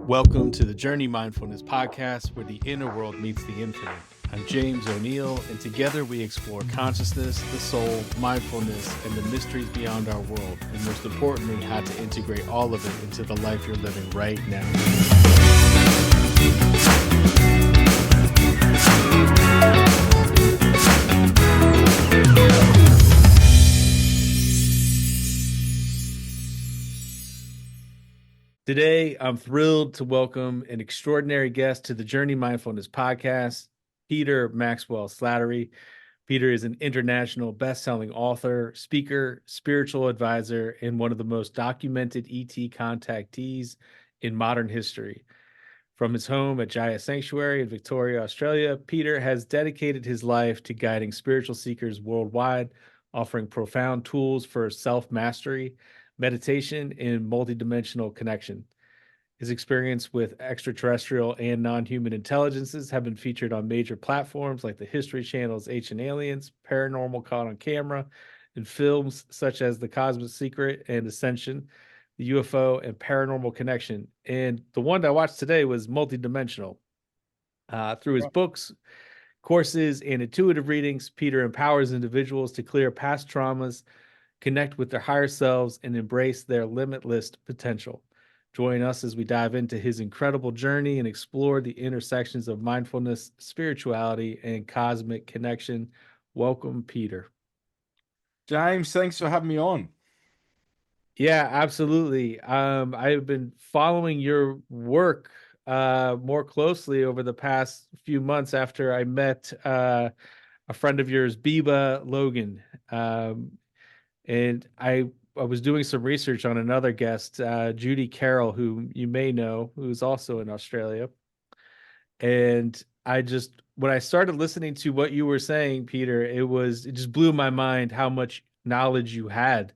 Welcome to the Journey Mindfulness podcast, where the inner world meets the infinite. I'm James O'Neill, and together we explore consciousness, the soul, mindfulness, and the mysteries beyond our world, and most importantly, how to integrate all of it into the life you're living right now. Today, I'm thrilled to welcome an extraordinary guest to the Journey Mindfulness podcast, Peter Maxwell Slattery. Peter is an international best-selling author, speaker, spiritual advisor, and one of the most documented ET contactees in modern history. From his home at Jaya Sanctuary in Victoria, Australia, Peter has dedicated his life to guiding spiritual seekers worldwide, offering profound tools for self-mastery, meditation, and multidimensional connection. His experience with extraterrestrial and non-human intelligences have been featured on major platforms like the History Channel's Ancient Aliens, Paranormal Caught on Camera, and films such as The Cosmic Secret and Ascension, the UFO and Paranormal Connection. And the one that I watched today was Multidimensional. Through his books, courses, and intuitive readings, Peter empowers individuals to clear past traumas, connect with their higher selves, and embrace their limitless potential. Join us as we dive into his incredible journey and explore the intersections of mindfulness, spirituality, and cosmic connection. Welcome, Peter. James, thanks for having me on. Yeah, absolutely. I've been following your work more closely over the past few months after I met a friend of yours, Biba Logan. And I was doing some research on another guest, Judy Carroll, who you may know, who's also in Australia. And when I started listening to what you were saying, Peter, it just blew my mind how much knowledge you had.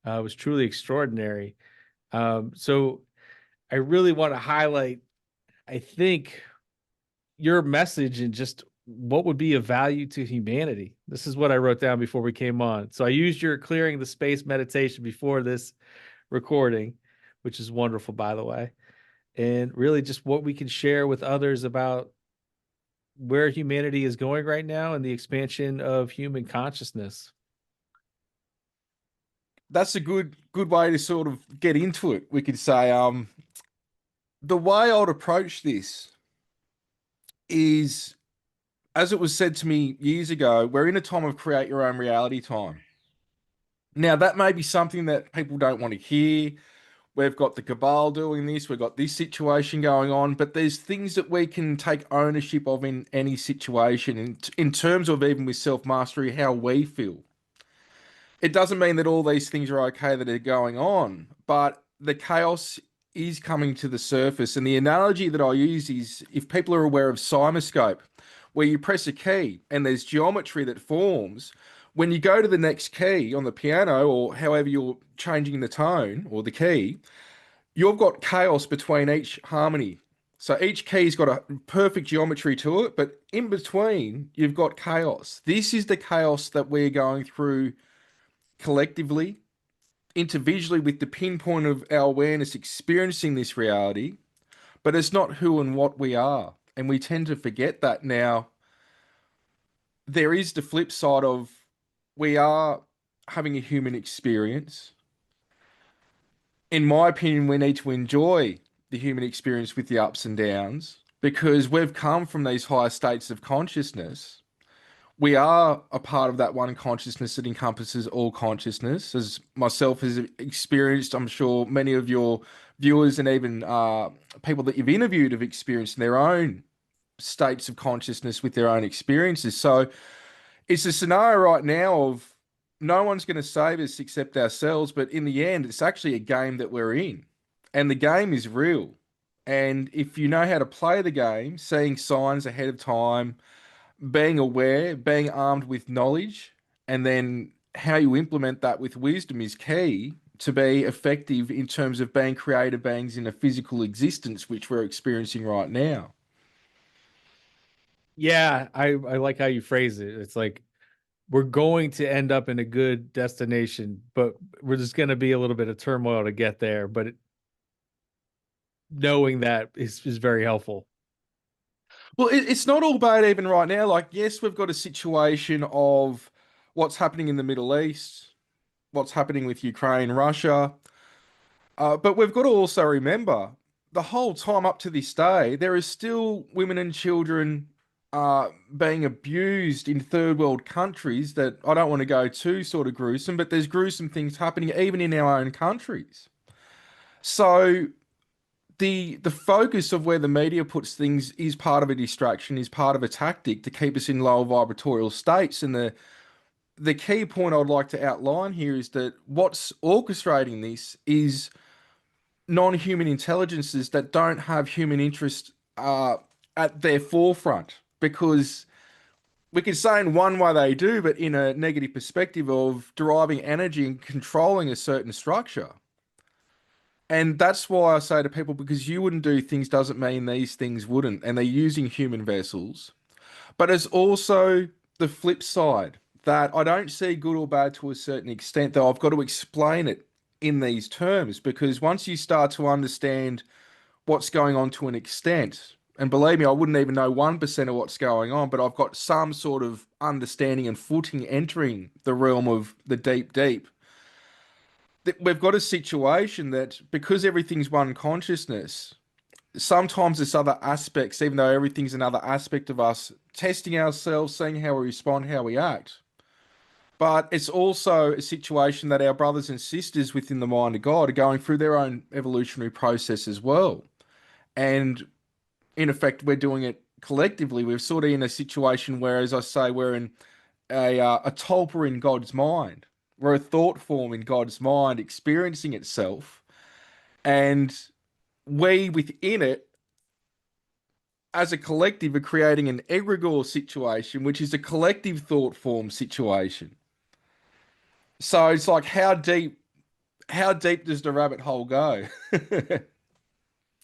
It was truly extraordinary. So I really want to highlight, I think, your message and just what would be of value to humanity. This is what I wrote down before we came on. So I used your clearing the space meditation before this recording, which is wonderful, by the way, and really just what we can share with others about where humanity is going right now and the expansion of human consciousness. That's a good way to sort of get into it. We could say the way I would approach this is, as it was said to me years ago, we're in a time of create your own reality time. Now, that may be something that people don't want to hear. We've got the cabal doing this, we've got this situation going on, but there's things that we can take ownership of in any situation in terms of, even with self-mastery, how we feel. It doesn't mean that all these things are okay that are going on, but the chaos is coming to the surface. And the analogy that I use is, if people are aware of CymaScope, where you press a key and there's geometry that forms, when you go to the next key on the piano, or however you're changing the tone or the key, you've got chaos between each harmony. So each key's got a perfect geometry to it, but in between, you've got chaos. This is the chaos that we're going through collectively, individually, with the pinpoint of our awareness experiencing this reality, but it's not who and what we are. And we tend to forget that. Now, there is the flip side of, we are having a human experience. In my opinion, we need to enjoy the human experience with the ups and downs, because we've come from these higher states of consciousness. We are a part of that one consciousness that encompasses all consciousness, as myself has experienced. I'm sure many of your viewers and even people that you've interviewed have experienced their own states of consciousness with their own experiences. So it's a scenario right now of, no one's going to save us except ourselves, but in the end, it's actually a game that we're in, and the game is real. And if you know how to play the game, seeing signs ahead of time, being aware, being armed with knowledge, and then how you implement that with wisdom is key to be effective in terms of being creative beings in a physical existence, which we're experiencing right now. Yeah, I like how you phrase it. It's like, we're going to end up in a good destination, but we're just going to be a little bit of turmoil to get there. But knowing that is very helpful. Well, it's not all bad even right now. Like, yes, we've got a situation of what's happening in the Middle East, what's happening with Ukraine, Russia. But we've got to also remember the whole time up to this day, there is still women and children being abused in third world countries that I don't want to go too sort of gruesome, but there's gruesome things happening even in our own countries. So the focus of where the media puts things is part of a distraction, is part of a tactic to keep us in lower vibratorial states. And the key point I'd like to outline here is that what's orchestrating this is non-human intelligences that don't have human interest at their forefront. Because we can say in one way they do, but in a negative perspective of deriving energy and controlling a certain structure. And that's why I say to people, because you wouldn't do things doesn't mean these things wouldn't. And they're using human vessels. But it's also the flip side that I don't see good or bad to a certain extent, though I've got to explain it in these terms, because once you start to understand what's going on to an extent, and believe me, I wouldn't even know 1% of what's going on, but I've got some sort of understanding and footing entering the realm of the deep, deep. We've got a situation that because everything's one consciousness, sometimes there's other aspects, even though everything's another aspect of us, testing ourselves, seeing how we respond, how we act. But it's also a situation that our brothers and sisters within the mind of God are going through their own evolutionary process as well. And in effect, we're doing it collectively. We're sort of in a situation where, as I say, we're in a tulpa in God's mind. We're a thought form in God's mind experiencing itself. And we within it, as a collective, are creating an egregore situation, which is a collective thought form situation. So it's like how deep does the rabbit hole go?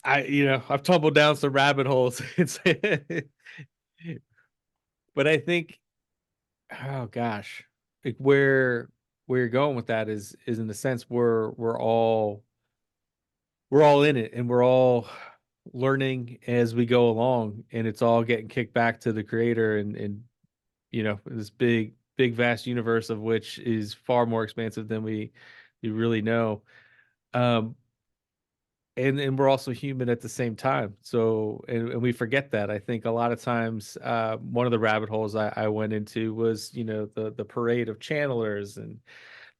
I've tumbled down some rabbit holes. It's but I think, oh gosh, like where you're going with that is in the sense we're all in it and we're all learning as we go along, and it's all getting kicked back to the creator, and this big vast universe of which is far more expansive than we really know. um and we're also human at the same time, so and we forget that. I think a lot of times, one of the rabbit holes I went into was, the parade of channelers, and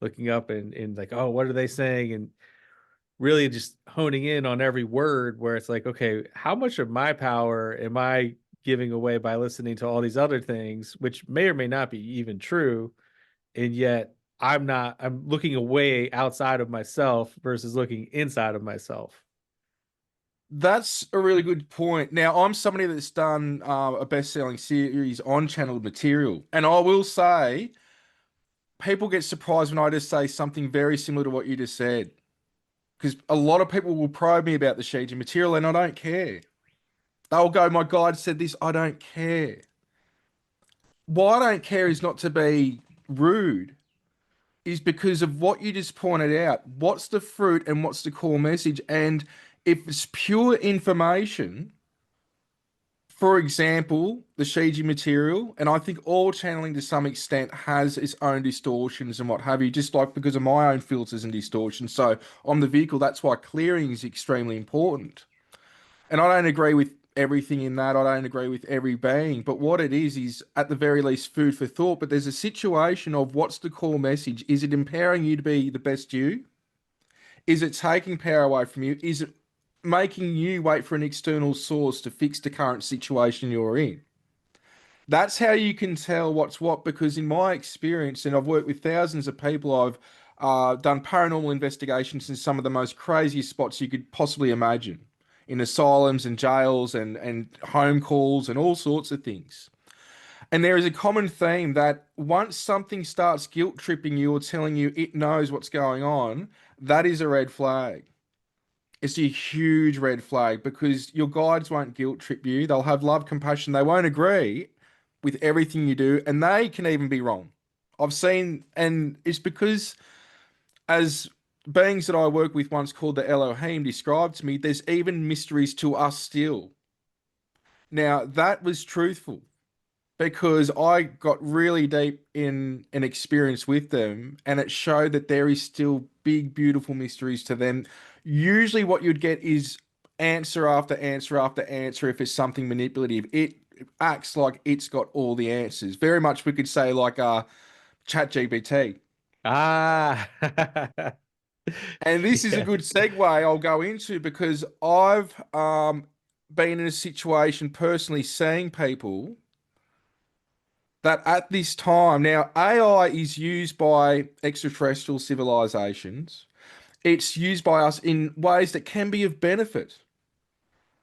looking up and like, oh, what are they saying, and really just honing in on every word, where it's like, okay, how much of my power am I giving away by listening to all these other things, which may or may not be even true, and yet I'm looking away outside of myself versus looking inside of myself. That's a really good point. Now, I'm somebody that's done a best-selling series on channeled material, and I will say, people get surprised when I just say something very similar to what you just said, because a lot of people will probe me about the Shiji material, and I don't care. They'll go, "My guide said this." I don't care. Why I don't care is not to be rude, is because of what you just pointed out. What's the fruit and what's the core message? And if it's pure information, for example, the Shiji material, and I think all channeling to some extent has its own distortions and what have you, just like because of my own filters and distortions. So on the vehicle, that's why clearing is extremely important. And I don't agree with everything in that. I don't agree with every being. But what it is at the very least food for thought. But there's a situation of what's the core message? Is it empowering you to be the best you? Is it taking power away from you? Is it making you wait for an external source to fix the current situation you're in? That's how you can tell what's what, because in my experience, and I've worked with thousands of people, I've done paranormal investigations in some of the most craziest spots you could possibly imagine, in asylums and jails and home calls and all sorts of things. And there is a common theme that once something starts guilt tripping you or telling you it knows what's going on, that is a red flag. It's a huge red flag, because your guides won't guilt trip you. They'll have love, compassion. They won't agree with everything you do, and they can even be wrong. I've seen, and it's because as beings that I work with once called the Elohim described to me, there's even mysteries to us still. Now, that was truthful because I got really deep in an experience with them, and it showed that there is still big, beautiful mysteries to them. Usually, what you'd get is answer after answer after answer if it's something manipulative. It acts like it's got all the answers. Very much, we could say, like ChatGPT. Ah. And this is a Yeah. good segue I'll go into because I've been in a situation personally seeing people that at this time, now AI is used by extraterrestrial civilizations. It's used by us in ways that can be of benefit.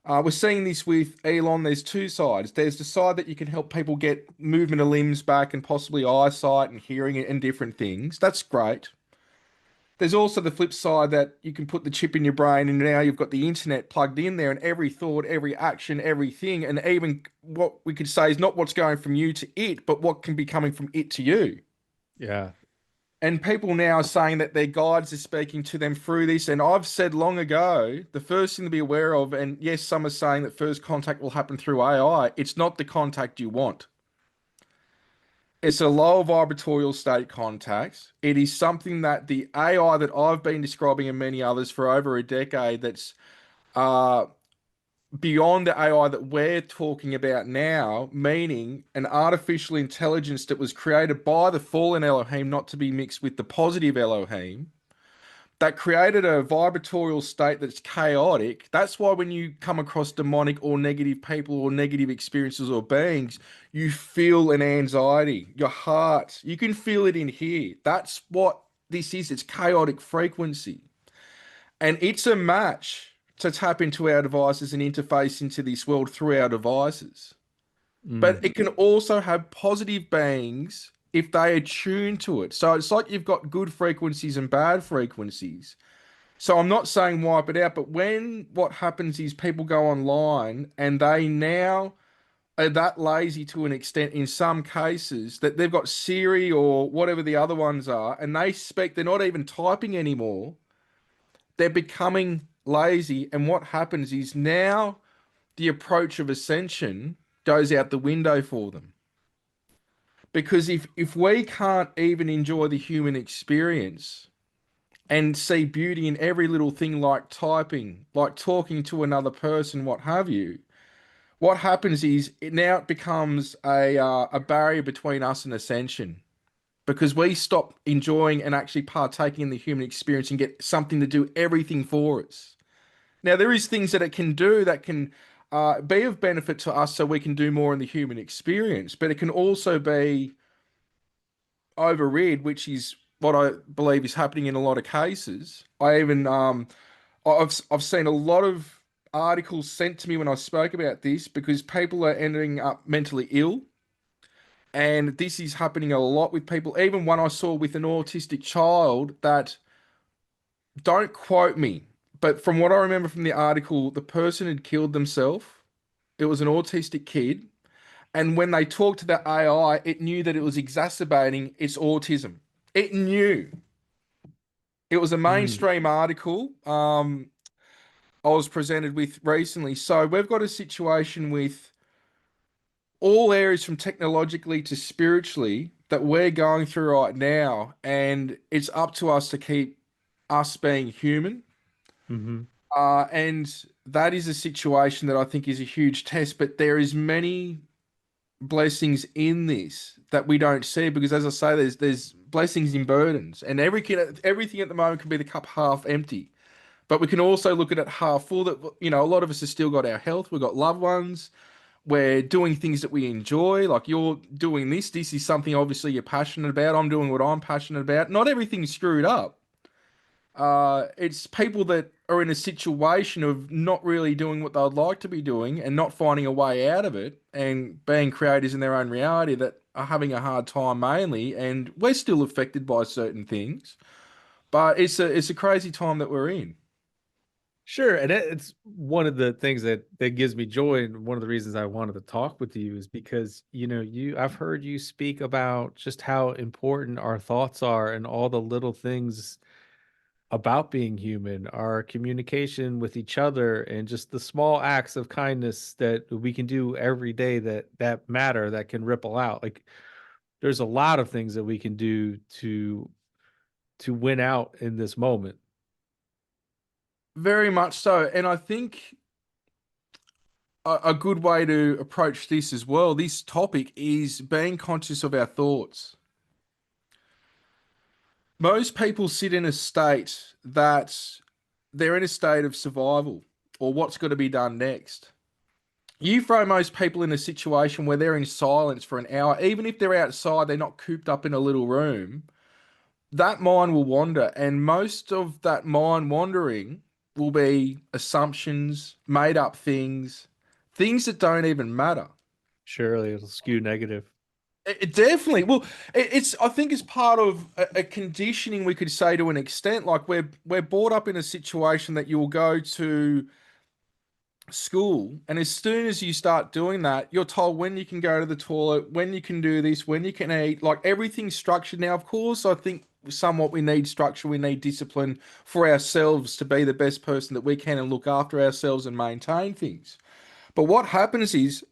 We're seeing this with Elon. There's two sides. There's the side that you can help people get movement of limbs back and possibly eyesight and hearing and different things. That's great. There's also the flip side that you can put the chip in your brain and now you've got the internet plugged in there and every thought, every action, everything, and even what we could say is not what's going from you to it, but what can be coming from it to you. Yeah. And people now are saying that their guides are speaking to them through this. And I've said long ago, the first thing to be aware of, and yes, some are saying that first contact will happen through AI, it's not the contact you want. It's a low vibratorial state contact. It is something that the AI that I've been describing and many others for over a decade that's uh, beyond the AI that we're talking about now, meaning an artificial intelligence that was created by the fallen Elohim, not to be mixed with the positive Elohim, that created a vibratorial state that's chaotic. That's why when you come across demonic or negative people or negative experiences or beings, you feel an anxiety, your heart, you can feel it in here. That's what this is. It's chaotic frequency. And it's a match to tap into our devices and interface into this world through our devices. But Mm. it can also have positive beings if they attune to it. So it's like you've got good frequencies and bad frequencies. So I'm not saying wipe it out, but when what happens is people go online and they now are that lazy to an extent in some cases that they've got Siri or whatever the other ones are, and they speak, they're not even typing anymore. They're becoming lazy. And what happens is now the approach of ascension goes out the window for them. Because if we can't even enjoy the human experience and see beauty in every little thing like typing, like talking to another person, what have you, what happens is it becomes a barrier between us and ascension because we stop enjoying and actually partaking in the human experience and get something to do everything for us. Now, there is things that it can do that can be of benefit to us so we can do more in the human experience, but it can also be overread, which is what I believe is happening in a lot of cases. I've seen a lot of articles sent to me when I spoke about this because people are ending up mentally ill. And this is happening a lot with people. Even one I saw with an autistic child that, don't quote me, but from what I remember from the article, the person had killed themselves. It was an autistic kid. And when they talked to the AI, it knew that it was exacerbating its autism. It knew. It was a Mm. mainstream article I was presented with recently. So we've got a situation with all areas from technologically to spiritually that we're going through right now. And it's up to us to keep us being human. Hmm. And that is a situation that I think is a huge test. But there is many blessings in this that we don't see because, as I say, there's blessings in burdens, and everything at the moment can be the cup half empty. But we can also look at it half full. That a lot of us have still got our health. We've got loved ones. We're doing things that we enjoy. Like you're doing this. This is something obviously you're passionate about. I'm doing what I'm passionate about. Not everything's screwed up. It's people that are in a situation of not really doing what they'd like to be doing and not finding a way out of it and being creators in their own reality that are having a hard time mainly. And we're still affected by certain things, but it's a crazy time that we're in. Sure, and it's one of the things that gives me joy, and one of the reasons I wanted to talk with you is because I've heard you speak about just how important our thoughts are and all the little things about being human, our communication with each other, and just the small acts of kindness that we can do every day that matter, that can ripple out. Like there's a lot of things that we can do to win out in this moment. Very much so. And I think a good way to approach this as well, this topic, is being conscious of our thoughts. Most people sit in a state that they're in a state of survival or what's got to be done next. You throw most people in a situation where they're in silence for an hour, even if they're outside, they're not cooped up in a little room, that mind will wander. And most of that mind wandering will be assumptions, made up things, things that don't even matter. Surely it'll skew negative. It definitely. Well, it's. I think it's part of a conditioning, we could say, to an extent. Like we're brought up in a situation that you'll go to school, and as soon as you start doing that, you're told when you can go to the toilet, when you can do this, when you can eat. Like everything's structured now. Of course, I think somewhat we need structure, we need discipline for ourselves to be the best person that we can and look after ourselves and maintain things. But what happens is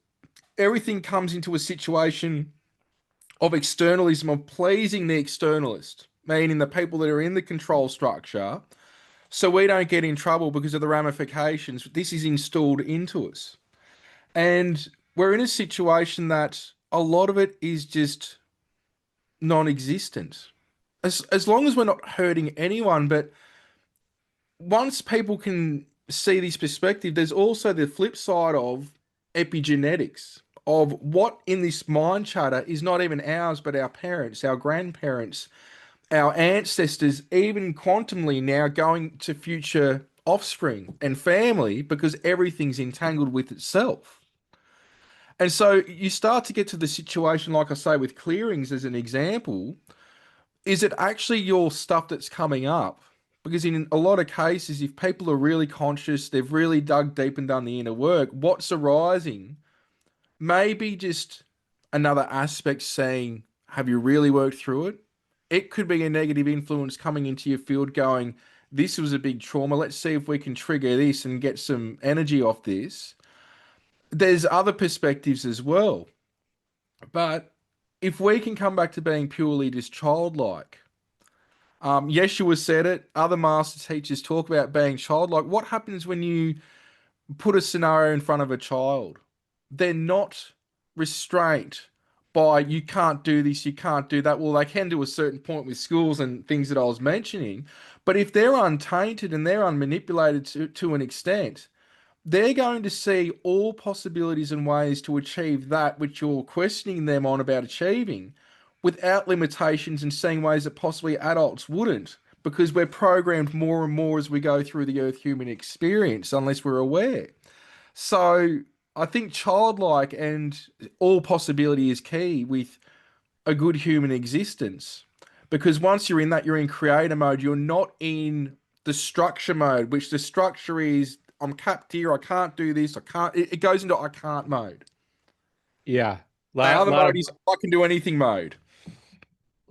everything comes into a situation of externalism, of pleasing the externalist, meaning the people that are in the control structure, so we don't get in trouble because of the ramifications. This is installed into us. And we're in a situation that a lot of it is just non-existent. As long as we're not hurting anyone, but once people can see this perspective, there's also the flip side of epigenetics, of what in this mind chatter is not even ours, but our parents, our grandparents, our ancestors, even quantumly now going to future offspring and family because everything's entangled with itself. And so you start to get to the situation, like I say, with clearings as an example. Is it actually your stuff that's coming up? Because in a lot of cases, if people are really conscious, they've really dug deep and done the inner work, what's arising may be just another aspect saying, have you really worked through it? It could be a negative influence coming into your field going, this was a big trauma. Let's see if we can trigger this and get some energy off this. There's other perspectives as well. But if we can come back to being purely just childlike, Yeshua said it, other master teachers talk about being childlike. What happens when you put a scenario in front of a child? They're not restrained by you can't do this, you can't do that. Well, they can do a certain point with schools and things that I was mentioning. But if they're untainted and they're unmanipulated to an extent, they're going to see all possibilities and ways to achieve that which you're questioning them on about achieving without limitations and seeing ways that possibly adults wouldn't because we're programmed more and more as we go through the earth human experience unless we're aware. So I think childlike and all possibility is key with a good human existence. Because once you're in that, you're in creator mode. You're not in the structure mode, which the structure is I'm capped here, I can't do this, I can't. It goes into I can't mode. Yeah. The Lot other lot mode of is I can do anything mode.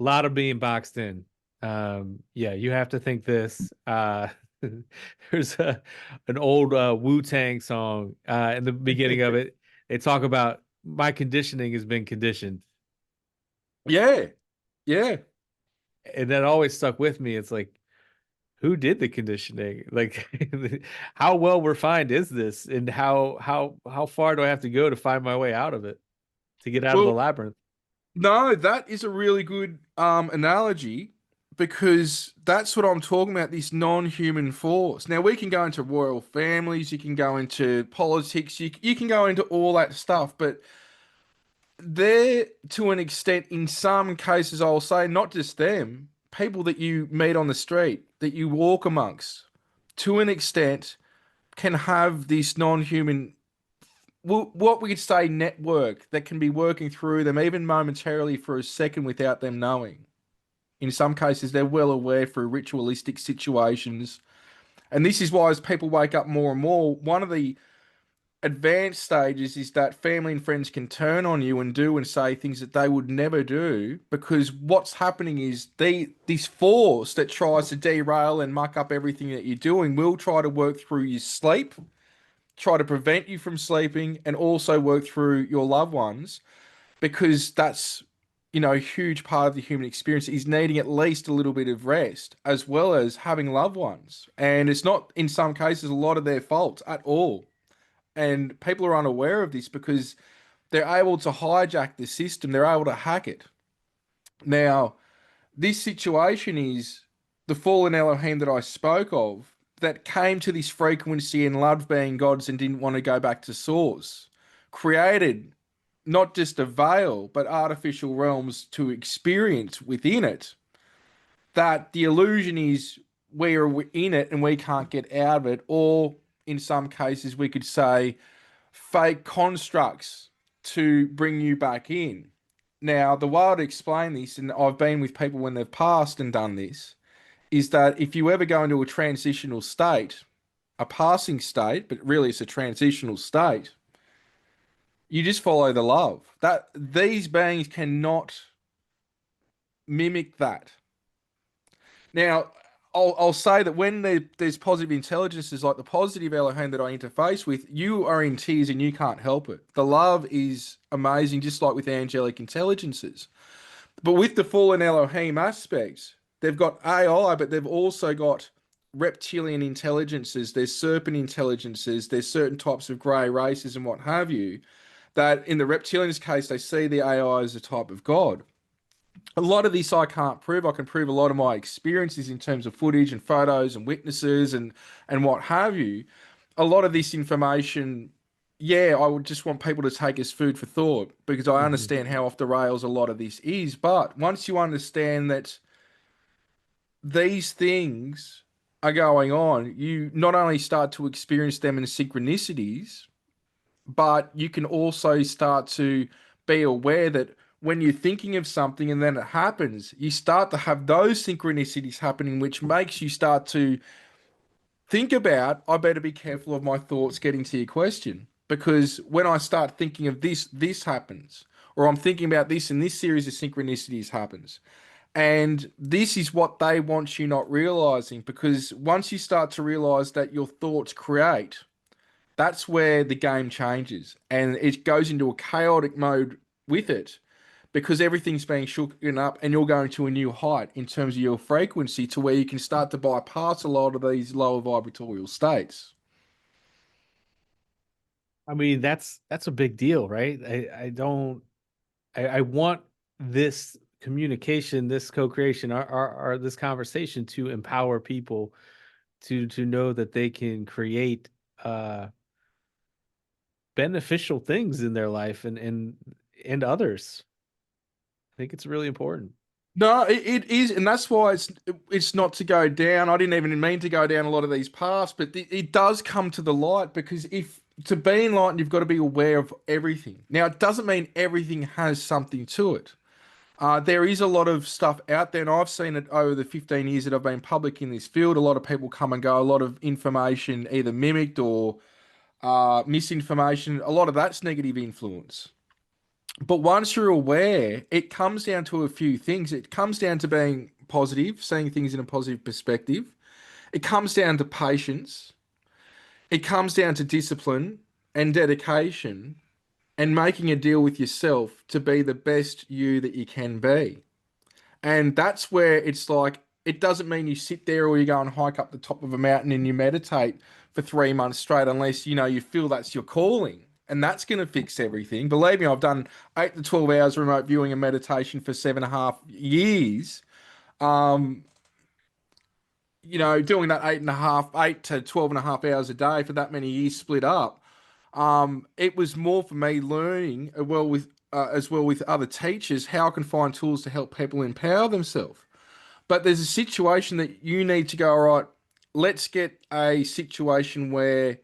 lot of being boxed in. Yeah, you have to think this. There's an old Wu-Tang song in the beginning of it. They talk about my conditioning has been conditioned. Yeah, yeah. And that always stuck with me. It's like, who did the conditioning? Like, how well refined is this? And how far do I have to go to find my way out of it, to get out of the Well, labyrinth? no, that is a really good analogy because that's what I'm talking about, this non-human force. Now we can go into royal families, you can go into politics, you can go into all that stuff, but there to an extent, in some cases, I'll say, not just them, people that you meet on the street, that you walk amongst, to an extent, can have this non-human, what we could say, network that can be working through them, even momentarily for a second without them knowing. In some cases, they're well aware through ritualistic situations. And this is why, as people wake up more and more, one of the advanced stages is that family and friends can turn on you and do and say things that they would never do, because what's happening is this force that tries to derail and muck up everything that you're doing will try to work through your sleep, try to prevent you from sleeping, and also work through your loved ones, because that's, a huge part of the human experience is needing at least a little bit of rest as well as having loved ones. And it's not, in some cases, a lot of their fault at all. And people are unaware of this because they're able to hijack the system, they're able to hack it. Now, this situation is the fallen Elohim that I spoke of that came to this frequency and loved being gods and didn't want to go back to source, created not just a veil, but artificial realms to experience within it. That the illusion is we are in it and we can't get out of it, or in some cases, we could say fake constructs to bring you back in. Now, the way I'd explain this, and I've been with people when they've passed and done this, is that if you ever go into a transitional state, a passing state, but really it's a transitional state, you just follow the love. That these beings cannot mimic that. Now, I'll say that when there's positive intelligences like the positive Elohim that I interface with, you are in tears and you can't help it. The love is amazing, just like with angelic intelligences. But with the fallen Elohim aspects, they've got AI, but they've also got reptilian intelligences, there's serpent intelligences, there's certain types of grey races and what have you, that in the reptilians case, they see the AI as a type of God. A lot of this I can't prove. I can prove a lot of my experiences in terms of footage and photos and witnesses and what have you. A lot of this information, yeah, I would just want people to take as food for thought, because I Mhm. understand how off the rails a lot of this is. But once you understand that these things are going on, you not only start to experience them in synchronicities, but you can also start to be aware that when you're thinking of something and then it happens, you start to have those synchronicities happening, which makes you start to think about, I better be careful of my thoughts getting to your question. Because when I start thinking of this, this happens. Or I'm thinking about this and this series of synchronicities happens. And this is what they want you not realizing, because once you start to realize that your thoughts create, that's where the game changes and it goes into a chaotic mode with it, because everything's being shooken up and you're going to a new height in terms of your frequency to where you can start to bypass a lot of these lower vibratorial states. I mean, that's a big deal, right? I don't I want this communication, this co-creation, our this conversation to empower people to know that they can create beneficial things in their life and others. I think it's really important. No, it is, and that's why it's not to go down. I didn't even mean to go down a lot of these paths, but it does come to the light, because if to be enlightened, you've got to be aware of everything. Now, it doesn't mean everything has something to it. There is a lot of stuff out there, and I've seen it over the 15 years that I've been public in this field. A lot of people come and go, a lot of information either mimicked or misinformation. A lot of that's negative influence. But once you're aware, it comes down to a few things. It comes down to being positive, seeing things in a positive perspective. It comes down to patience. It comes down to discipline and dedication and making a deal with yourself to be the best you that you can be. And that's where it's like, it doesn't mean you sit there or you go and hike up the top of a mountain and you meditate for 3 months straight, unless, you feel that's your calling. And that's going to fix everything. Believe me, I've done 8 to 12 hours remote viewing and meditation for 7.5 years. Um, doing that 8 to 12.5 hours a day for that many years split up. It was more for me learning as well with other teachers how I can find tools to help people empower themselves. But there's a situation that you need to go, all right, let's get a situation where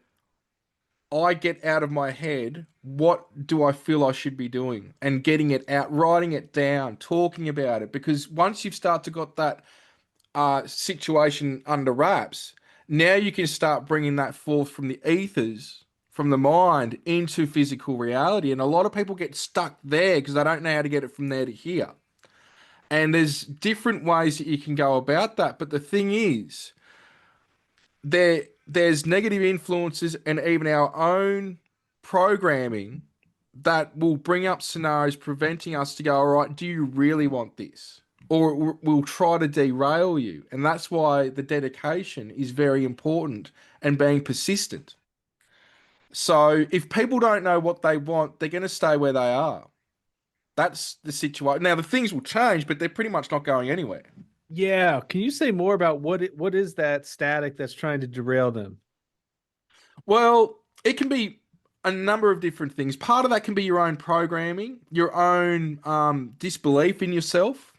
I get out of my head, what do I feel I should be doing? And getting it out, writing it down, talking about it. Because once you've started to got that situation under wraps, now you can start bringing that forth from the ethers, from the mind into physical reality. And a lot of people get stuck there because they don't know how to get it from there to here. And there's different ways that you can go about that. But the thing is, there's negative influences and even our own programming that will bring up scenarios preventing us to go, all right, do you really want this? Or we'll try to derail you. And that's why the dedication is very important and being persistent. So if people don't know what they want, they're going to stay where they are. That's the situation. Now, the things will change, but they're pretty much not going anywhere. Yeah. Can you say more about what is that static that's trying to derail them? Well, it can be a number of different things. Part of that can be your own programming, your own disbelief in yourself,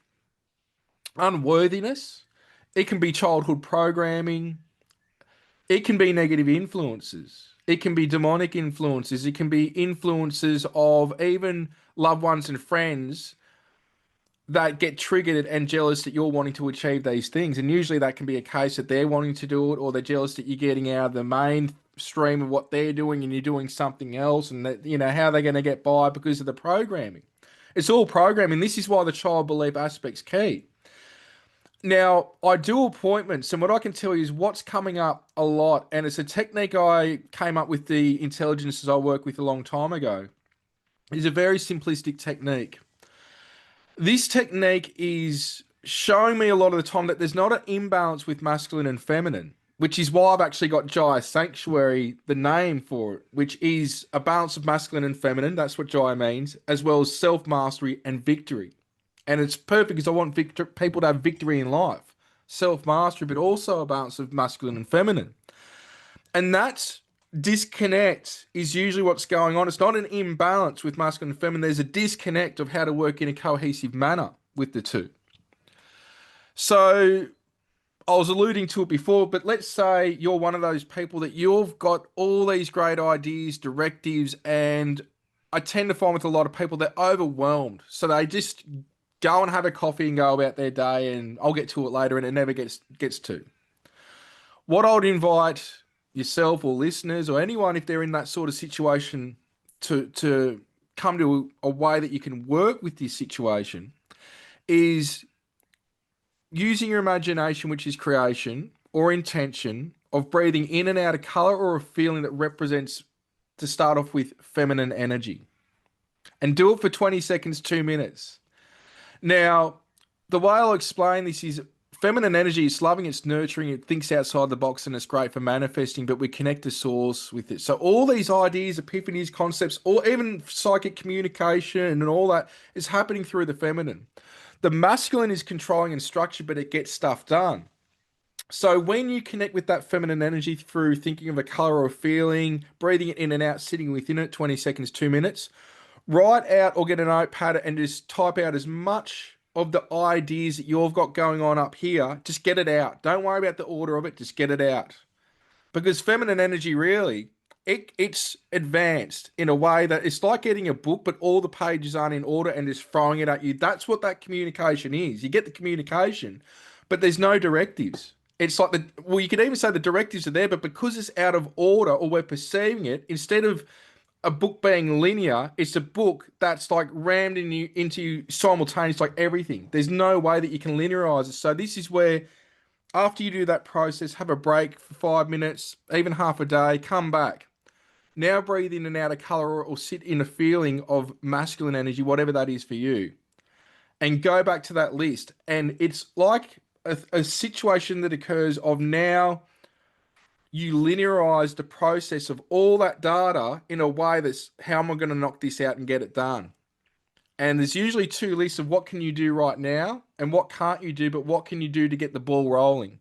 unworthiness. It can be childhood programming. It can be negative influences. It can be demonic influences. It can be influences of even loved ones and friends that get triggered and jealous that you're wanting to achieve these things. And usually that can be a case that they're wanting to do it, or they're jealous that you're getting out of the mainstream of what they're doing and you're doing something else, and that, how they're going to get by because of the programming. It's all programming. This is why the child belief aspect's key. Now, I do appointments, and what I can tell you is what's coming up a lot, and it's a technique I came up with the intelligences I worked with a long time ago, is a very simplistic technique. This technique is showing me a lot of the time that there's not an imbalance with masculine and feminine, which is why I've actually got Jaya Sanctuary, the name for it, which is a balance of masculine and feminine. That's what Jaya means, as well as self mastery and victory. And it's perfect because I want people to have victory in life, self mastery, but also a balance of masculine and feminine. And that disconnect is usually what's going on. It's not an imbalance with masculine and feminine. There's a disconnect of how to work in a cohesive manner with the two. So I was alluding to it before, but let's say you're one of those people that you've got all these great ideas, directives, and I tend to find with a lot of people they're overwhelmed. So they just go and have a coffee and go about their day, and I'll get to it later, and it never gets to. What I would invite yourself or listeners or anyone, if they're in that sort of situation, to come to a way that you can work with this situation is using your imagination, which is creation or intention of breathing in and out a color or a feeling that represents, to start off with, feminine energy, and do it for 20 seconds, 2 minutes. Now, the way I'll explain this is feminine energy is loving, it's nurturing, it thinks outside the box, and it's great for manifesting, but we connect to source with it. So all these ideas, epiphanies, concepts, or even psychic communication and all that is happening through the feminine. The masculine is controlling and structured, but it gets stuff done. So when you connect with that feminine energy through thinking of a color or a feeling, breathing it in and out, sitting within it, 20 seconds, 2 minutes, write out or get a notepad and just type out as much of the ideas that you've got going on up here. Just get it out. Don't worry about the order of it. Just get it out. Because feminine energy really, it's advanced in a way that it's like getting a book, but all the pages aren't in order and just throwing it at you. That's what that communication is. You get the communication, but there's no directives. It's like you could even say the directives are there, but because it's out of order or we're perceiving it, instead of a book being linear, it's a book that's like rammed into you simultaneously, like everything. There's no way that you can linearize it. So this is where after you do that process, have a break for 5 minutes, even half a day, come back. Now breathe in and out a color or sit in a feeling of masculine energy, whatever that is for you, and go back to that list. And it's like a situation that occurs of now you linearize the process of all that data in a way that's how am I going to knock this out and get it done? And there's usually two lists of what can you do right now and what can't you do, but what can you do to get the ball rolling?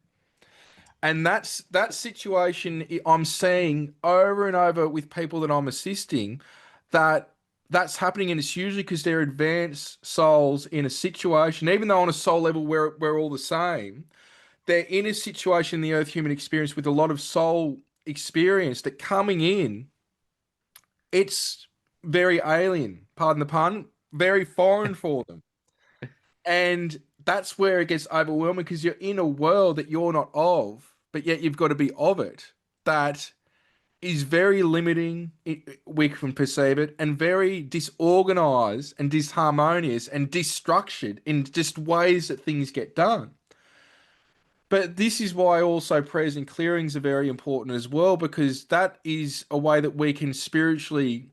And that's that situation I'm seeing over and over with people that I'm assisting, that's happening, and it's usually because they're advanced souls in a situation, even though on a soul level we're all the same, they're in a situation in the earth human experience with a lot of soul experience that coming in, it's very alien, pardon the pun, very foreign for them. And that's where it gets overwhelming because you're in a world that you're not of, but yet you've got to be of it. That is very limiting, we can perceive it, and very disorganized and disharmonious and destructured in just ways that things get done. But this is why also prayers and clearings are very important as well, because that is a way that we can spiritually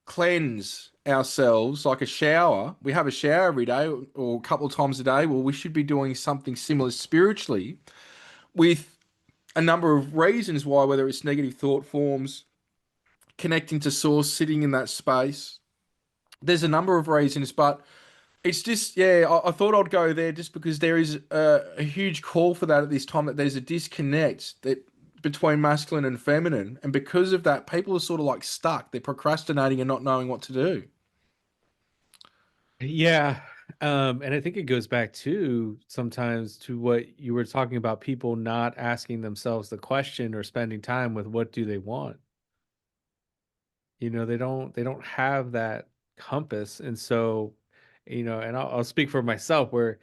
cleanse ourselves like a shower. We have a shower every day or a couple of times a day. Well, we should be doing something similar spiritually with a number of reasons why, whether it's negative thought forms, connecting to source, sitting in that space. There's a number of reasons, but it's just, yeah, I thought I'd go there just because there is a huge call for that at this time, that there's a disconnect that between masculine and feminine. And because of that, people are sort of like stuck. They're procrastinating and not knowing what to do. Yeah. And I think it goes back to sometimes to what you were talking about, people not asking themselves the question or spending time with what do they want. They don't have that compass. And so, and I'll speak for myself where,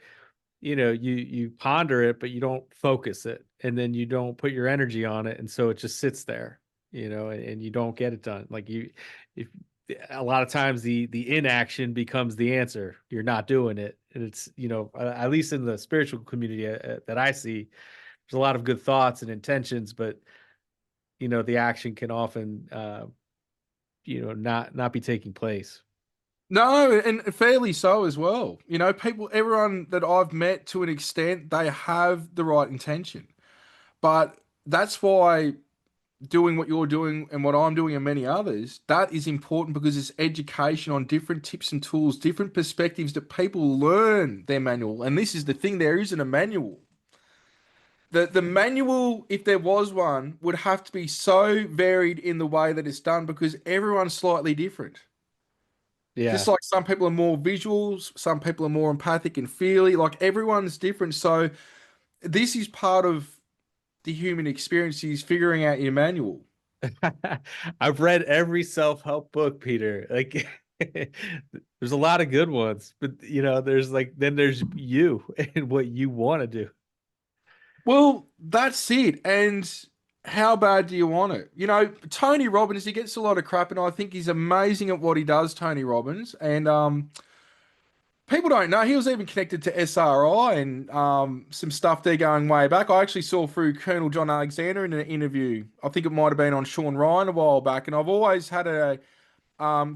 you ponder it, but you don't focus it, and then you don't put your energy on it. And so it just sits there, and you don't get it done. Like if a lot of times the inaction becomes the answer. You're not doing it. And it's, at least in the spiritual community that I see, there's a lot of good thoughts and intentions, but the action can often, not be taking place. No, and fairly so as well. You know, people, everyone that I've met to an extent, they have the right intention. But that's why doing what you're doing and what I'm doing and many others, that is important because it's education on different tips and tools, different perspectives that people learn their manual. And this is the thing, there isn't a manual. The manual, if there was one, would have to be so varied in the way that it's done because everyone's slightly different. Just Yeah. like some people are more visuals, some people are more empathic and feely, like everyone's different. So this is part of the human experience is figuring out your manual. I've read every self-help book, Peter. Like there's a lot of good ones, but there's you and what you want to do. Well, that's it. And how bad do you want it? You know, Tony Robbins, he gets a lot of crap, and I think he's amazing at what he does, Tony Robbins. And people don't know he was even connected to SRI and some stuff there going way back. I actually saw through Colonel John Alexander in an interview. I think it might have been on Sean Ryan a while back, and I've always had a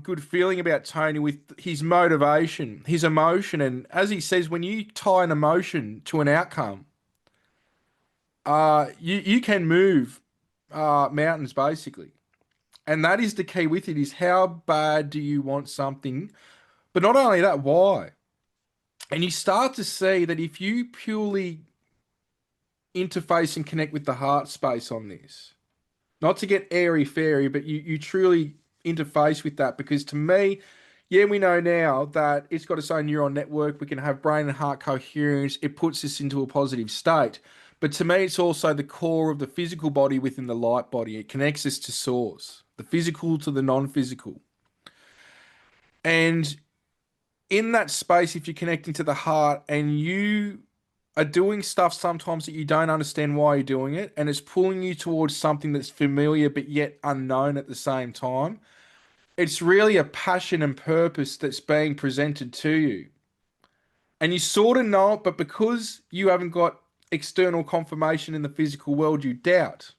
good feeling about Tony with his motivation, his emotion, and as he says, when you tie an emotion to an outcome, you can move mountains basically, and that is the key with it: is how bad do you want something, but not only that, why? And you start to see that if you purely interface and connect with the heart space on this, not to get airy fairy, but you truly interface with that. Because to me, yeah, we know now that it's got its own neuron network. We can have brain and heart coherence. It puts us into a positive state. But to me, it's also the core of the physical body within the light body. It connects us to source, the physical to the non-physical. And in that space, if you're connecting to the heart and you are doing stuff sometimes that you don't understand why you're doing it, and it's pulling you towards something that's familiar but yet unknown at the same time, it's really a passion and purpose that's being presented to you. And you sort of know it, but because you haven't got external confirmation in the physical world, you doubt.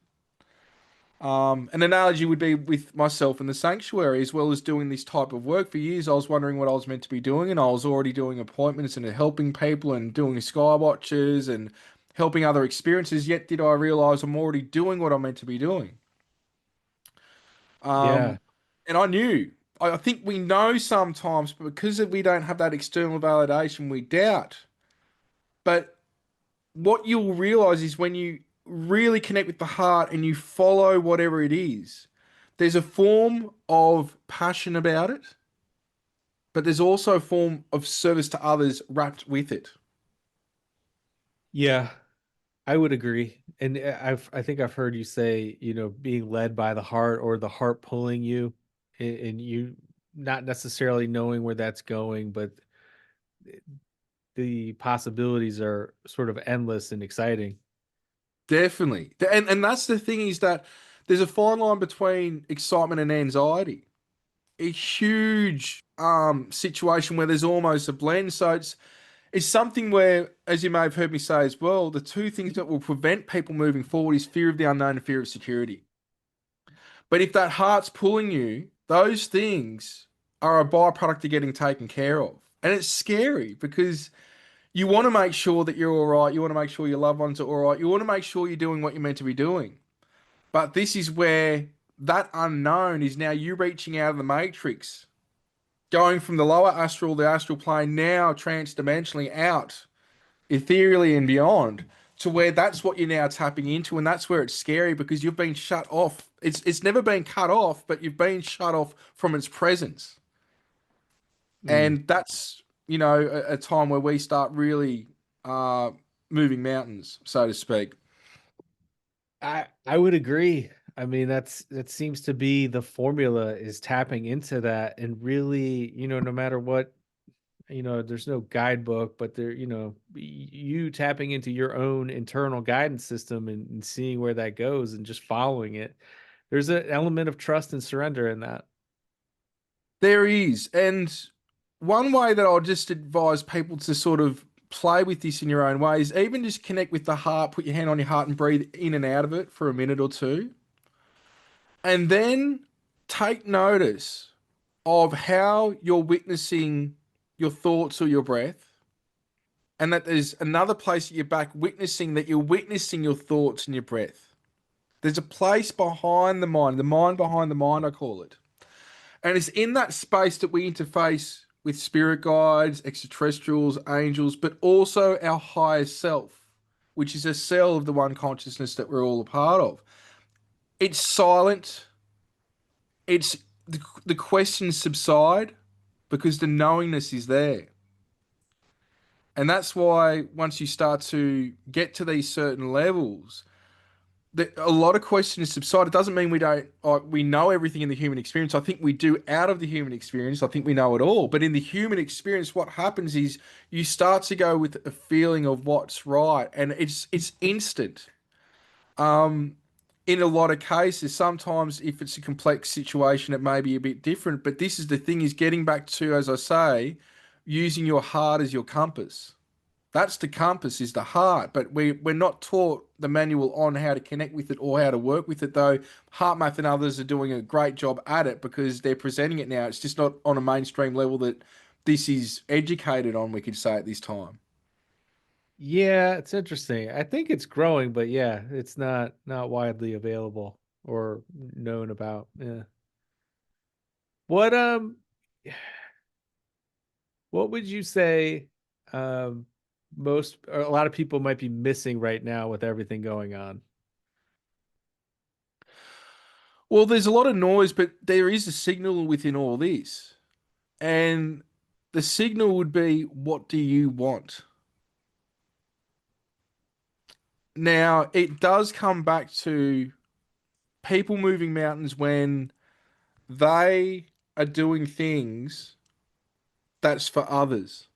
An analogy would be with myself in the sanctuary, as well as doing this type of work for years. I was wondering what I was meant to be doing, and I was already doing appointments and helping people and doing sky watches and helping other experiences. Yet, did I realize I'm already doing what I'm meant to be doing? Yeah. Um, and I knew. I think we know sometimes, but because we don't have that external validation, we doubt. But what you'll realize is when you really connect with the heart and you follow whatever it is, there's a form of passion about it, but there's also a form of service to others wrapped with it. Yeah, I would agree. And I think I've heard you say, being led by the heart or the heart pulling you, and you not necessarily knowing where that's going, but the possibilities are sort of endless and exciting. Definitely. And that's the thing is that there's a fine line between excitement and anxiety. A huge situation where there's almost a blend. So it's something where, as you may have heard me say as well, the two things that will prevent people moving forward is fear of the unknown and fear of security. But if that heart's pulling you, those things are a byproduct of getting taken care of. And it's scary because you want to make sure that you're all right. You want to make sure your loved ones are all right. You want to make sure you're doing what you're meant to be doing. But this is where that unknown is now you reaching out of the matrix, going from the lower astral, the astral plane, now transdimensionally out, ethereally and beyond, to where that's what you're now tapping into, and that's where it's scary because you've been shut off. It's never been cut off, but you've been shut off from its presence, Mm. and that's a time where we start really uh, moving mountains, so to speak. I would agree. I mean, that seems to be the formula, is tapping into that and really, no matter what, there's no guidebook, but there, you tapping into your own internal guidance system and seeing where that goes and just following it. There's an element of trust and surrender in that. There is, and one way that I'll just advise people to sort of play with this in your own way is even just connect with the heart, put your hand on your heart and breathe in and out of it for a minute or two. And then take notice of how you're witnessing your thoughts or your breath. And that there's another place at your back witnessing that you're witnessing your thoughts and your breath. There's a place behind the mind behind the mind, I call it. And it's in that space that we interface with spirit guides, extraterrestrials, angels, but also our higher self, which is a cell of the one consciousness that we're all a part of. It's silent. It's the questions subside because the knowingness is there. And that's why once you start to get to these certain levels, a lot of questions subside. It doesn't mean we know everything in the human experience. I think we do out of the human experience. I think we know it all. But in the human experience, what happens is you start to go with a feeling of what's right, and it's instant. Um, in a lot of cases, sometimes if it's a complex situation, it may be a bit different. But this is the thing: is getting back to, as I say, using your heart as your compass. That's the compass, is the heart, but we're not taught the manual on how to connect with it or how to work with it, though HeartMath and others are doing a great job at it because they're presenting it now. It's just not on a mainstream level that this is educated on, we could say, at this time. Yeah, it's interesting. I think it's growing, but yeah, it's not widely available or known about. Yeah. What what would you say um most or a lot of people might be missing right now with everything going on? Well, there's a lot of noise, but there is a signal within all this. And the signal would be, what do you want? Now, it does come back to people moving mountains when they are doing things that's for others.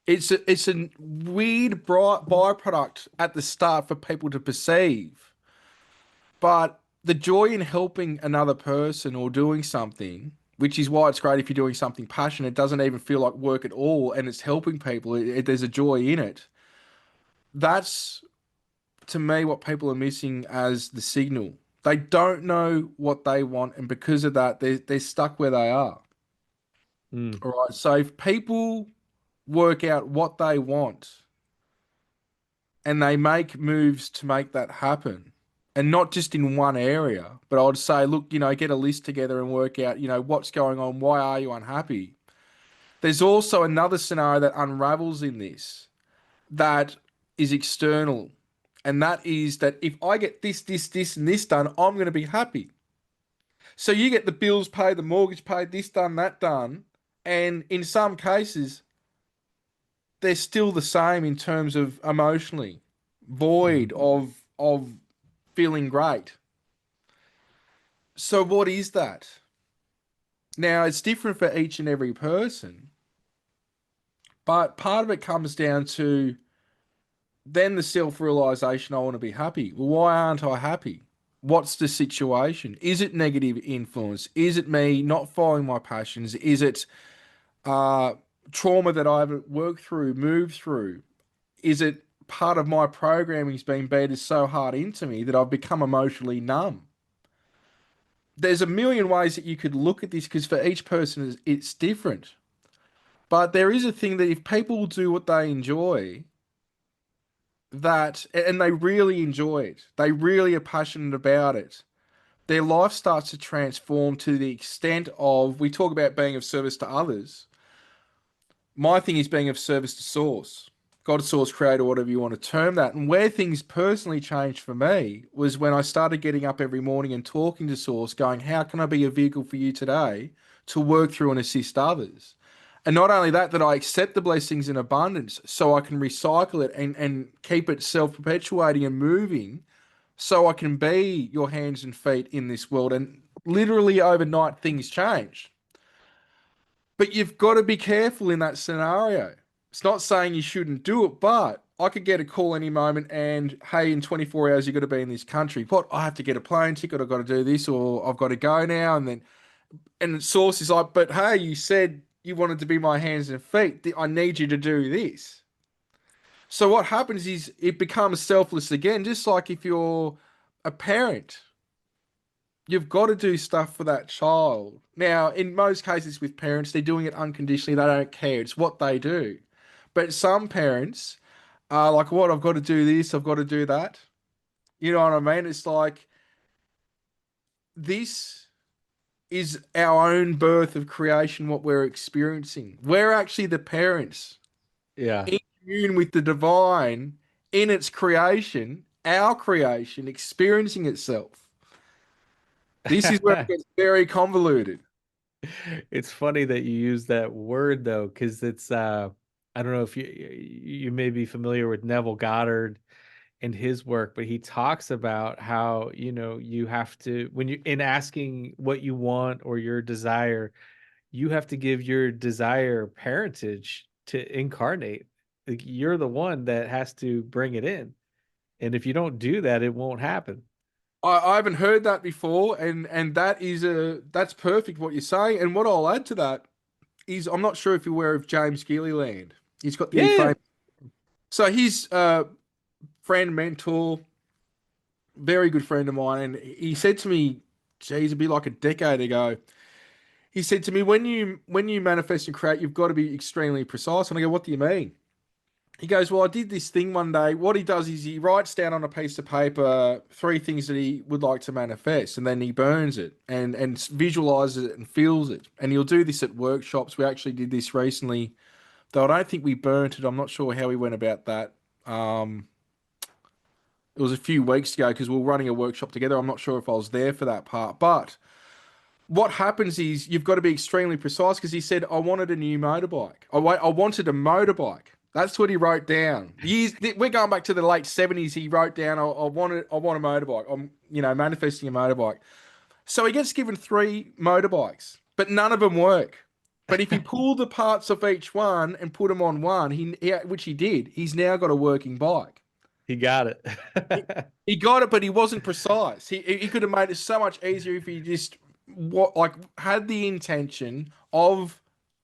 It's a weird byproduct at the start for people to perceive, but the joy in helping another person or doing something, which is why it's great if you're doing something passionate, it doesn't even feel like work at all, and it's helping people. There's a joy in it. That's to me what people are missing as the signal. They don't know what they want, and because of that, they're stuck where they are. Mm. All right. So if people work out what they want and they make moves to make that happen, and not just in one area, but I'd say, look, get a list together and work out, what's going on. Why are you unhappy? There's also another scenario that unravels in this that is external. And that is that if I get this, this, this, and this done, I'm going to be happy. So you get the bills paid, the mortgage paid, this done, that done. And in some cases, they're still the same in terms of emotionally Mm. void of feeling great. So what is that? Now it's different for each and every person, but part of it comes down to then the self-realization, I want to be happy. Well, why aren't I happy? What's the situation? Is it negative influence? Is it me not following my passions? Is it uh, trauma that I haven't worked through, moved through? Is it part of my programming's been bedded so hard into me that I've become emotionally numb? There's a million ways that you could look at this because for each person it's different. But there is a thing that if people do what they enjoy, that and they really enjoy it, they really are passionate about it, their life starts to transform to the extent of we talk about being of service to others. My thing is being of service to source, God, source, creator, whatever you want to term that. And where things personally changed for me was when I started getting up every morning and talking to source, going, how can I be a vehicle for you today to work through and assist others? And not only that, that I accept the blessings in abundance so I can recycle it and keep it self-perpetuating and moving so I can be your hands and feet in this world. And literally overnight things change. But you've got to be careful in that scenario. It's not saying you shouldn't do it, but I could get a call any moment and, hey, in 24 hours, you've got to be in this country. What? I have to get a plane ticket. I've got to do this, or I've got to go now. And the source is like, but hey, you said you wanted to be my hands and feet. I need you to do this. So what happens is it becomes selfless again, just like if you're a parent, you've got to do stuff for that child. Now, in most cases with parents, they're doing it unconditionally. They don't care. It's what they do. But some parents are like, what? I've got to do this. I've got to do that. You know what I mean? It's like this is our own birth of creation, what we're experiencing. We're actually the parents Yeah. in commune with the divine in its creation, our creation, experiencing itself. This is where it gets very convoluted. It's funny that you use that word though, because it's I don't know if you may be familiar with Neville Goddard and his work, but he talks about how, you have to when you in asking what you want or your desire, you have to give your desire parentage to incarnate. Like you're the one that has to bring it in. And if you don't do that, it won't happen. I haven't heard that before, and that's perfect what you're saying. And what I'll add to that is I'm not sure if you're aware of James Gilliland. He's got the Yeah. fame. So his friend, mentor, very good friend of mine, and he said to me, geez, it'd be like a decade ago. He said to me, when you manifest and create, you've got to be extremely precise. And I go, what do you mean? He goes, well, I did this thing one day. What he does is he writes down on a piece of paper three things that he would like to manifest, and then he burns it and visualizes it and feels it. And he'll do this at workshops. We actually did this recently, though I don't think we burnt it. I'm not sure how we went about that. It was a few weeks ago because we were running a workshop together. I'm not sure if I was there for that part, but what happens is you've got to be extremely precise because he said, I wanted a new motorbike. I wanted a motorbike. That's what he wrote down. We're going back to the late 70s. He wrote down, I want a motorbike. I'm, manifesting a motorbike. So he gets given three motorbikes, but none of them work. But if you pull the parts of each one and put them on one, which he did, he's now got a working bike. He got it. He got it, but he wasn't precise. He could have made it so much easier if he just had the intention of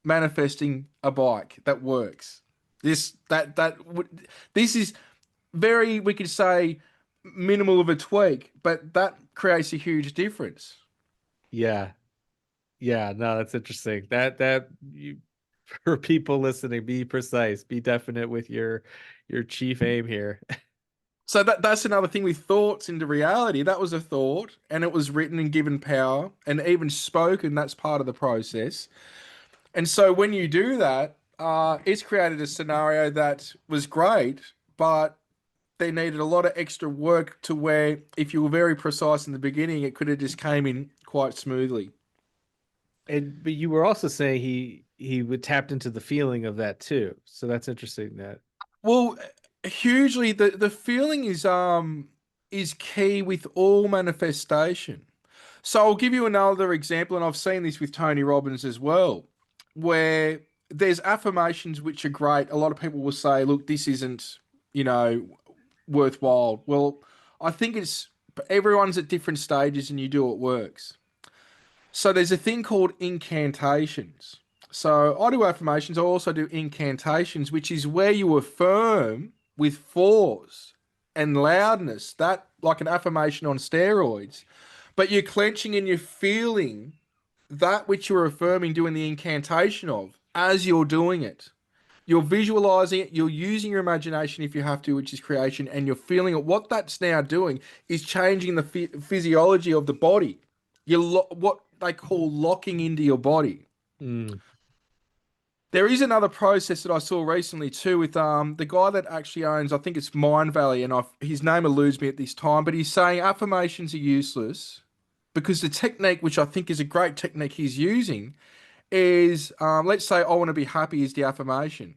manifesting a bike that works. This is very, we could say, minimal of a tweak, but that creates a huge difference. Yeah. Yeah, no, that's interesting. That you for people listening, be precise, be definite with your chief aim here. So that's another thing with thoughts into reality. That was a thought, and it was written and given power, and even spoken. That's part of the process. And so when you do that, it's created a scenario that was great, but they needed a lot of extra work to where if you were very precise in the beginning, it could have just came in quite smoothly. But you were also saying he would tapped into the feeling of that too. So that's interesting that Well, hugely the feeling is key with all manifestation. So I'll give you another example, and I've seen this with Tony Robbins as well, where there's affirmations which are great. A lot of people will say, look, this isn't, you know, worthwhile. Well, I think it's but everyone's at different stages and you do what works. So there's a thing called incantations. So I do affirmations. I also do incantations, which is where you affirm with force and loudness, that like an affirmation on steroids, but you're clenching and you're feeling that which you're affirming, doing the incantation of as you're doing it. You're visualizing it, you're using your imagination if you have to, which is creation, and you're feeling it. What that's now doing is changing the physiology of the body. What they call locking into your body. Mm. There is another process that I saw recently too with the guy that actually owns, I think it's Mind Valley, and his name eludes me at this time, but he's saying affirmations are useless because the technique, which I think is a great technique he's using, is let's say I want to be happy is the affirmation.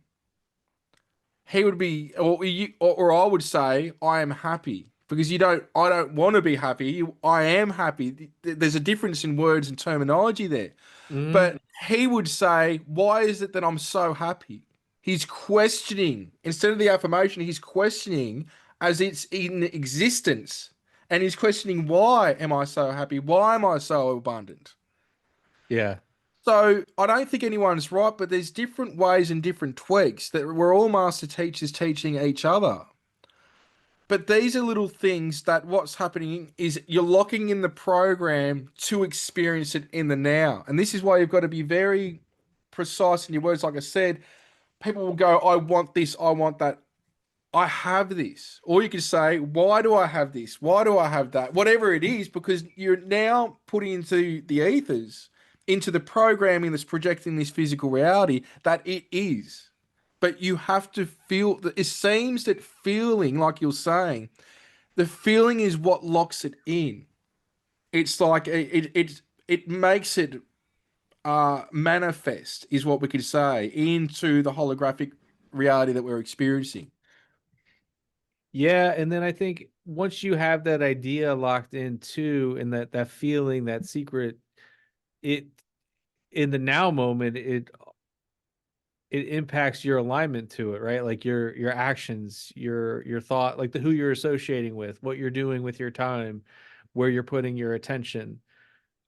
He would be, or I would say, I am happy because I don't want to be happy. I am happy. There's a difference in words and terminology there. Mm. But he would say, why is it that I'm so happy? He's questioning, instead of the affirmation, he's questioning as it's in existence. And he's questioning, why am I so happy? Why am I so abundant? Yeah. So I don't think anyone's right, but there's different ways and different tweaks that we're all master teachers teaching each other. But these are little things that what's happening is you're locking in the program to experience it in the now. And this is why you've got to be very precise in your words. Like I said, people will go, I want this, I want that. I have this. Or you could say, why do I have this? Why do I have that? Whatever it is, because you're now putting into the ethers, into the programming that's projecting this physical reality that it is. But you have to feel that it seems that feeling, like you're saying, the feeling is what locks it in. It's like it makes it manifest, is what we could say, into the holographic reality that we're experiencing. Yeah, and then I think once you have that idea locked in too, and that feeling, that secret, it in the now moment, it impacts your alignment to it, right? Like your actions, your thought, like the who you're associating with, what you're doing with your time, where you're putting your attention,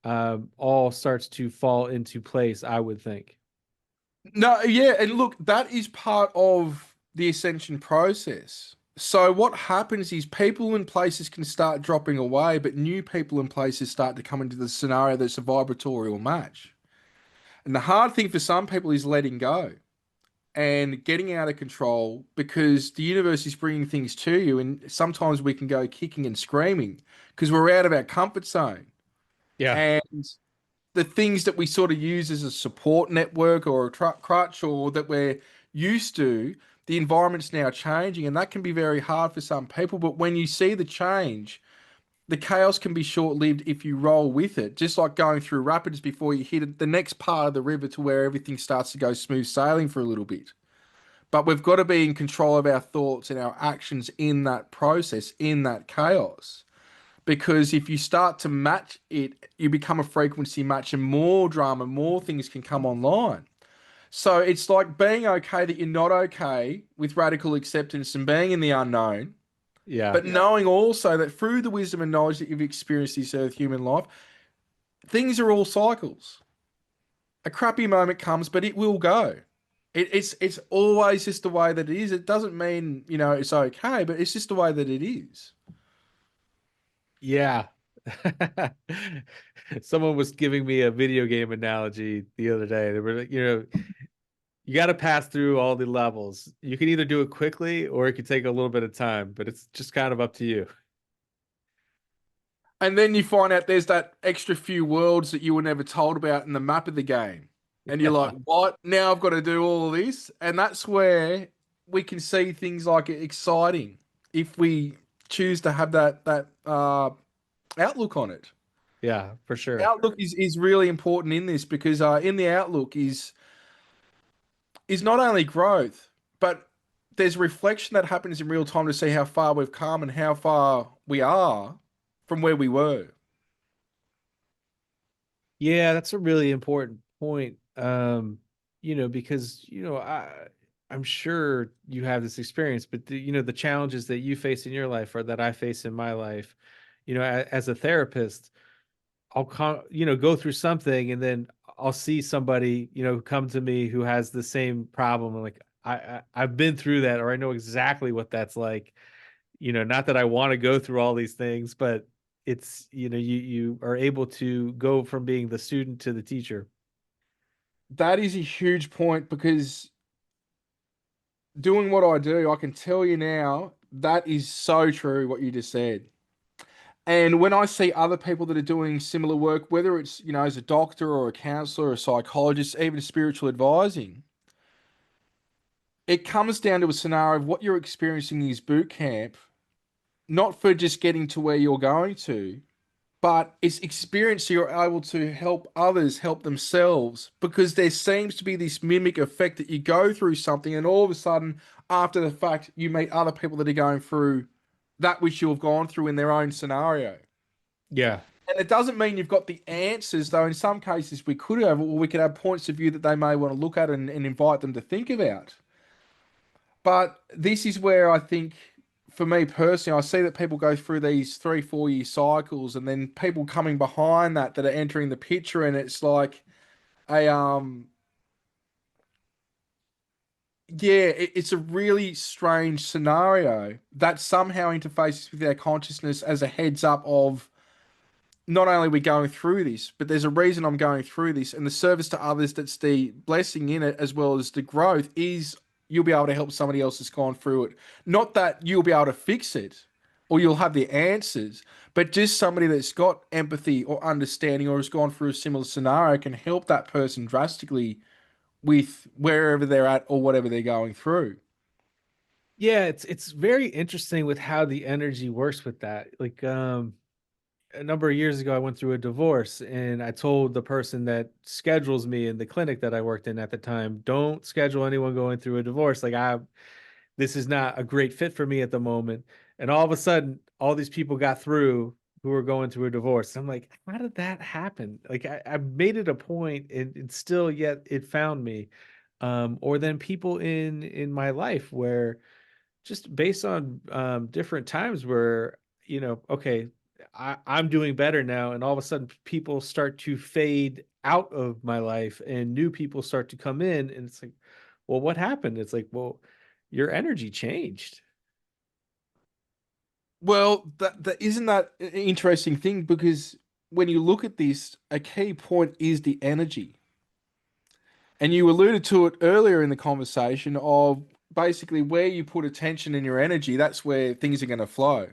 all starts to fall into place, I would think. No, yeah, and look, that is part of the ascension process. So what happens is people and places can start dropping away, but new people and places start to come into the scenario that's a vibratorial match. And the hard thing for some people is letting go and getting out of control because the universe is bringing things to you, and sometimes we can go kicking and screaming because we're out of our comfort zone. Yeah. And the things that we sort of use as a support network or a crutch or that we're used to, the environment's now changing, and that can be very hard for some people. But when you see the change, the chaos can be short-lived if you roll with it, just like going through rapids before you hit the next part of the river to where everything starts to go smooth sailing for a little bit. But we've got to be in control of our thoughts and our actions in that process, in that chaos. Because if you start to match it, you become a frequency match and more drama, more things can come online. So it's like being okay that you're not okay with radical acceptance and being in the unknown, Yeah. but knowing also that through the wisdom and knowledge that you've experienced this earth human life, things are all cycles. A crappy moment comes, but it will go. It's always just the way that it is. It doesn't mean, it's okay, but it's just the way that it is. Yeah. Someone was giving me a video game analogy the other day. They were like, you got to pass through all the levels. You can either do it quickly or it could take a little bit of time, but it's just kind of up to you. And then you find out there's that extra few worlds that you were never told about in the map of the game. And you're like, what? Now I've got to do all of this? And that's where we can see things like exciting if we choose to have that outlook on it. Yeah, for sure. Outlook is really important in this because in the outlook is not only growth, but there's reflection that happens in real time to see how far we've come and how far we are from where we were. Yeah, that's a really important point. Because, I'm sure you have this experience, but the challenges that you face in your life or that I face in my life, as a therapist, I'll come, go through something, and then I'll see somebody, who come to me who has the same problem. I'm like, I've been through that, or I know exactly what that's like. Not that I want to go through all these things, but it's, you are able to go from being the student to the teacher. That is a huge point because doing what I do, I can tell you now, that is so true what you just said. And when I see other people that are doing similar work, whether it's, as a doctor or a counselor or a psychologist, even spiritual advising, it comes down to a scenario of what you're experiencing in this boot camp, not for just getting to where you're going to, but it's experience you're able to help others help themselves because there seems to be this mimic effect that you go through something and all of a sudden, after the fact, you meet other people that are going through that which you've gone through in their own scenario. Yeah. And it doesn't mean you've got the answers, though in some cases we could have, or we could have points of view that they may want to look at and invite them to think about. But this is where I think, for me personally, I see that people go through these 3, 4 year cycles, and then people coming behind that are entering the picture, and it's like a yeah, it's a really strange scenario that somehow interfaces with our consciousness as a heads up of not only are we going through this, but there's a reason I'm going through this, and the service to others that's the blessing in it as well as the growth is you'll be able to help somebody else that's gone through it. Not that you'll be able to fix it or you'll have the answers, but just somebody that's got empathy or understanding or has gone through a similar scenario can help that person drastically with wherever they're at or whatever they're going through. Yeah, it's very interesting with how the energy works with that. Like, a number of years ago, I went through a divorce, and I told the person that schedules me in the clinic that I worked in at the time, don't schedule anyone going through a divorce. Like, this is not a great fit for me at the moment. And all of a sudden, all these people got through who were going through a divorce. I'm like, how did that happen? Like, I made it a point, and still yet it found me. Or then people in my life where, just based on different times where, okay, I'm doing better now, and all of a sudden people start to fade out of my life and new people start to come in, and it's like, well, what happened? It's like, well, your energy changed. Well, that isn't that an interesting thing because when you look at this, a key point is the energy. And you alluded to it earlier in the conversation of basically where you put attention and your energy, that's where things are going to flow.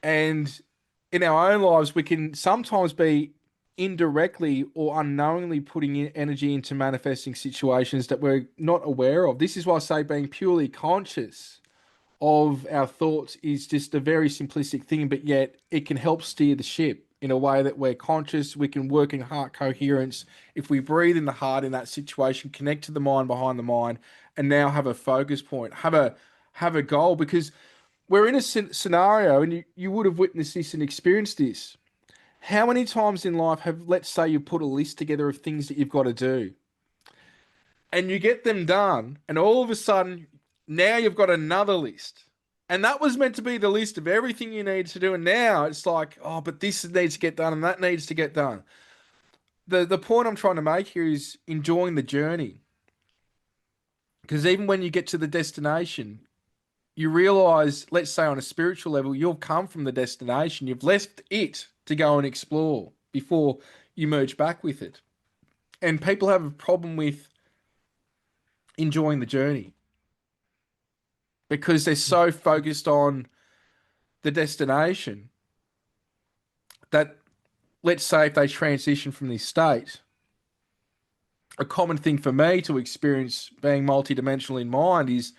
And in our own lives, we can sometimes be indirectly or unknowingly putting in energy into manifesting situations that we're not aware of. This is why I say being purely conscious of our thoughts is just a very simplistic thing, but yet it can help steer the ship in a way that we're conscious. We can work in heart coherence. If we breathe in the heart in that situation, connect to the mind behind the mind, and now have a focus point, have a goal, because we're in a scenario, and you would have witnessed this and experienced this. How many times in life have, let's say, you put a list together of things that you've got to do, and you get them done, and all of a sudden, now you've got another list. And that was meant to be the list of everything you need to do. And now it's like, oh, but this needs to get done and that needs to get done. The point I'm trying to make here is enjoying the journey. Because even when you get to the destination, you realize, let's say on a spiritual level, you've come from the destination. You've left it to go and explore before you merge back with it. And people have a problem with enjoying the journey because they're so focused on the destination that, let's say, if they transition from this state, a common thing for me to experience being multidimensional in mind is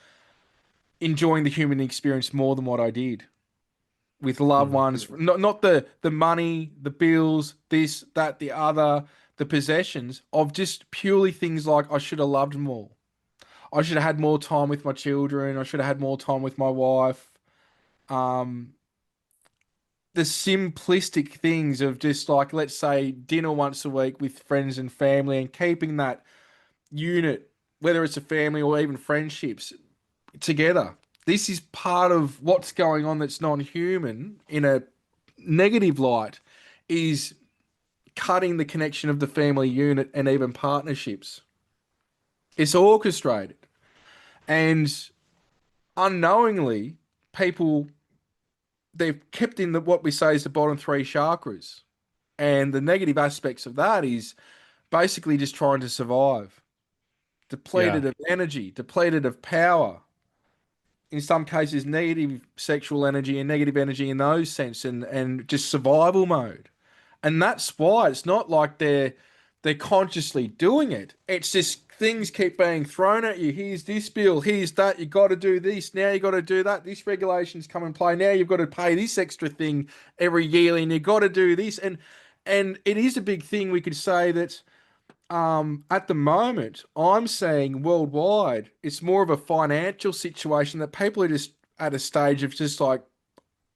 enjoying the human experience more than what I did with loved Mhm. ones. Not the money, the bills, this, that, the other, the possessions, of just purely things like I should have loved more. I should have had more time with my children. I should have had more time with my wife. Um, the simplistic things of just like, let's say, dinner once a week with friends and family and keeping that unit, whether it's a family or even friendships, together. This is part of what's going on that's non-human in a negative light is cutting the connection of the family unit and even partnerships. It's orchestrated. And unknowingly, people, they've kept in what we say is the bottom three chakras. And the negative aspects of that is basically just trying to survive, Yeah. depleted of energy, depleted of power. In some cases, negative sexual energy and negative energy in those sense, and just survival mode. And that's why it's not like they're consciously doing it. It's just things keep being thrown at you. Here's this bill, here's that. You got to do this now. You got to do that. This regulations come in play now. You've got to pay this extra thing every year, and you got to do this. And it is a big thing. We could say that at the moment, I'm saying worldwide, it's more of a financial situation that people are just at a stage of just like,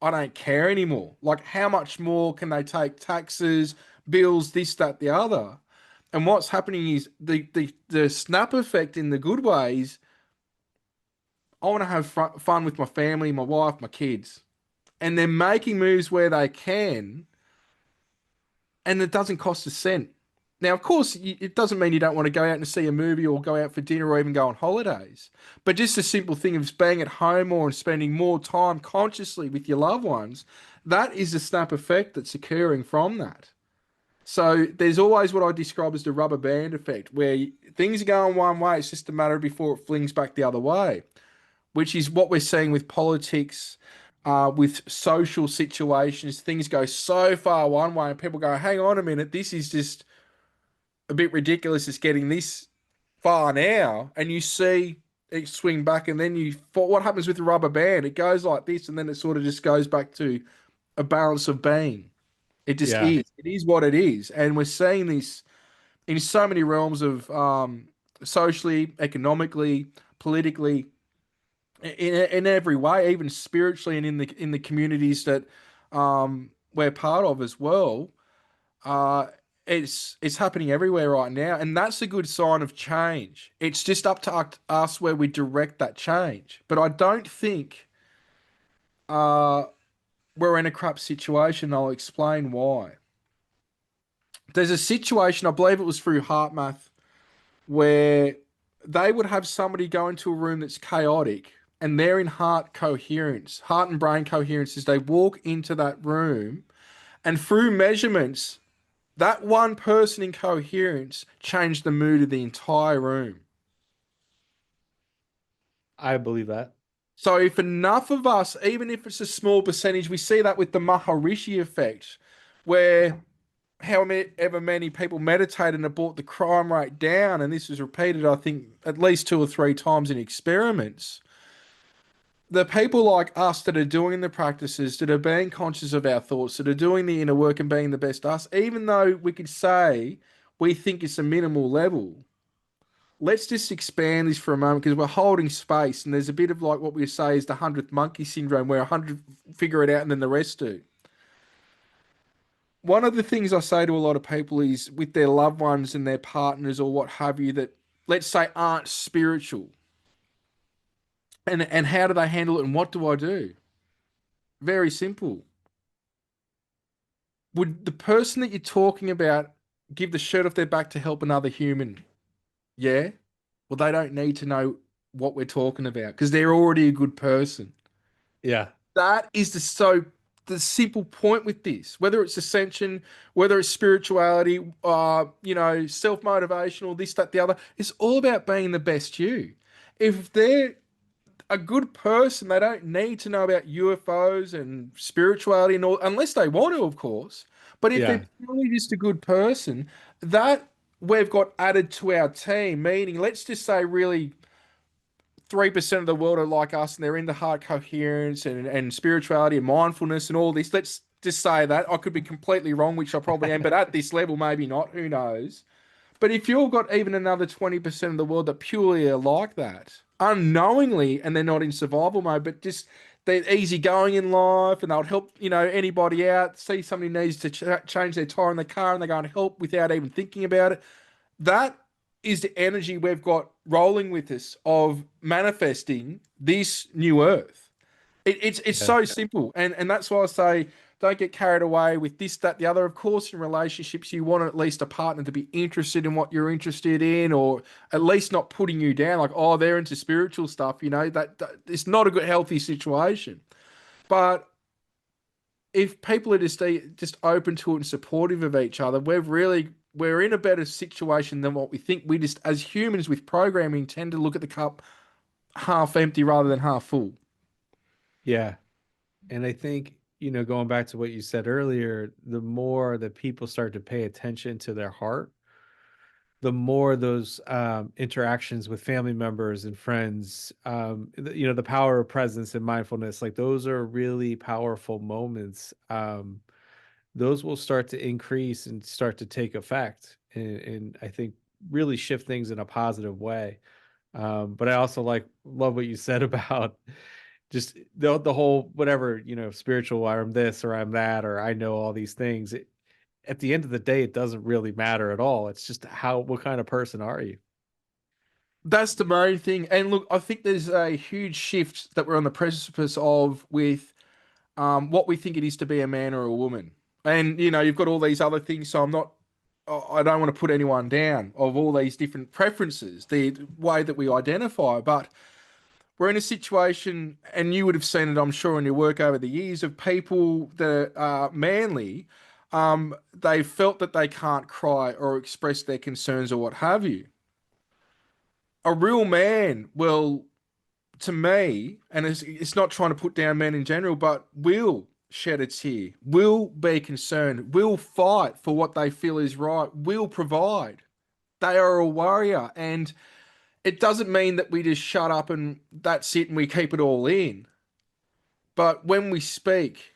I don't care anymore. Like, how much more can they take? Taxes, bills, this, that, the other. And what's happening is the snap effect in the good ways. I want to have fun with my family, my wife, my kids, and they're making moves where they can, and it doesn't cost a cent. Now, of course, it doesn't mean you don't want to go out and see a movie or go out for dinner or even go on holidays. But just a simple thing of being at home more and spending more time consciously with your loved ones, that is the snap effect that's occurring from that. So there's always what I describe as the rubber band effect, where things are going one way, it's just a matter before it flings back the other way, which is what we're seeing with politics, with social situations. Things go so far one way, and people go, hang on a minute, this is just a bit ridiculous. It's getting this far now, and you see it swing back, and then what happens with the rubber band? It goes like this, and then it sort of just goes back to a balance of being. It just Yeah. is. It is what it is, and we're seeing this in so many realms of socially, economically, politically, in every way, even spiritually, and in the communities that we're part of as well. Uh, it's happening everywhere right now, and that's a good sign of change. It's just up to us where we direct that change. But I don't think uh, we're in a crap situation. I'll explain why. There's a situation, I believe it was through Heart Math, where they would have somebody go into a room that's chaotic, and they're in heart coherence, heart and brain coherence, as they walk into that room, and through measurements, that one person in coherence changed the mood of the entire room. I believe that. So if enough of us, even if it's a small percentage, we see that with the Maharishi effect, where however many people meditated and it brought the crime rate down, and this was repeated, I think, at least 2 or 3 times in experiments. The people like us that are doing the practices, that are being conscious of our thoughts, that are doing the inner work and being the best us, even though we could say we think it's a minimal level, let's just expand this for a moment because we're holding space, and there's a bit of like what we say is the 100th monkey syndrome, where 100 figure it out and then the rest do. One of the things I say to a lot of people is with their loved ones and their partners or what have you that, let's say, aren't spiritual. And how do they handle it, and what do I do? Very simple. Would the person that you're talking about give the shirt off their back to help another human? Yeah. Well, they don't need to know what we're talking about because they're already a good person. Yeah. That is the simple point with this. Whether it's ascension, whether it's spirituality, self motivational, this, that, the other. It's all about being the best you. If they're a good person, they don't need to know about UFOs and spirituality and all, unless they want to, of course. But if they're Yeah. purely just a good person, that we've got added to our team, meaning let's just say really 3% of the world are like us, and they're into heart coherence and spirituality and mindfulness and all this. Let's just say that. I could be completely wrong, which I probably am, but at this level, maybe not. Who knows? But if you've got even another 20% of the world that purely are like that, unknowingly, and they're not in survival mode, but just they're easygoing in life, and they'll help, anybody out, see somebody needs to change their tire in the car, and they go and help without even thinking about it. That is the energy we've got rolling with us of manifesting this new earth. It's Yeah. so simple, and that's why I say don't get carried away with this, that, the other. Of course, in relationships, you want at least a partner to be interested in what you're interested in, or at least not putting you down, like, oh, they're into spiritual stuff, that it's not a good, healthy situation. But if people are just open to it and supportive of each other, we're in a better situation than what we think. We just, as humans with programming, tend to look at the cup half empty rather than half full. Yeah. And I think, going back to what you said earlier, the more that people start to pay attention to their heart, the more those interactions with family members and friends, the power of presence and mindfulness, like those are really powerful moments. Those will start to increase and start to take effect, and I think really shift things in a positive way. But I also love what you said about just the whole whatever, spiritual, I'm this or I'm that, or I know all these things. At the end of the day, it doesn't really matter at all. It's just what kind of person are you? That's the main thing. And look, I think there's a huge shift that we're on the precipice of with what we think it is to be a man or a woman. And you've got all these other things. So I don't want to put anyone down of all these different preferences, the way that we identify. But we're in a situation, and you would have seen it, I'm sure, in your work over the years, of people that are manly. They felt that they can't cry or express their concerns or what have you. A real man will, to me, and it's not trying to put down men in general, but will shed a tear, will be concerned, will fight for what they feel is right, will provide. They are a warrior. And it doesn't mean that we just shut up and that's it and we keep it all in. But when we speak,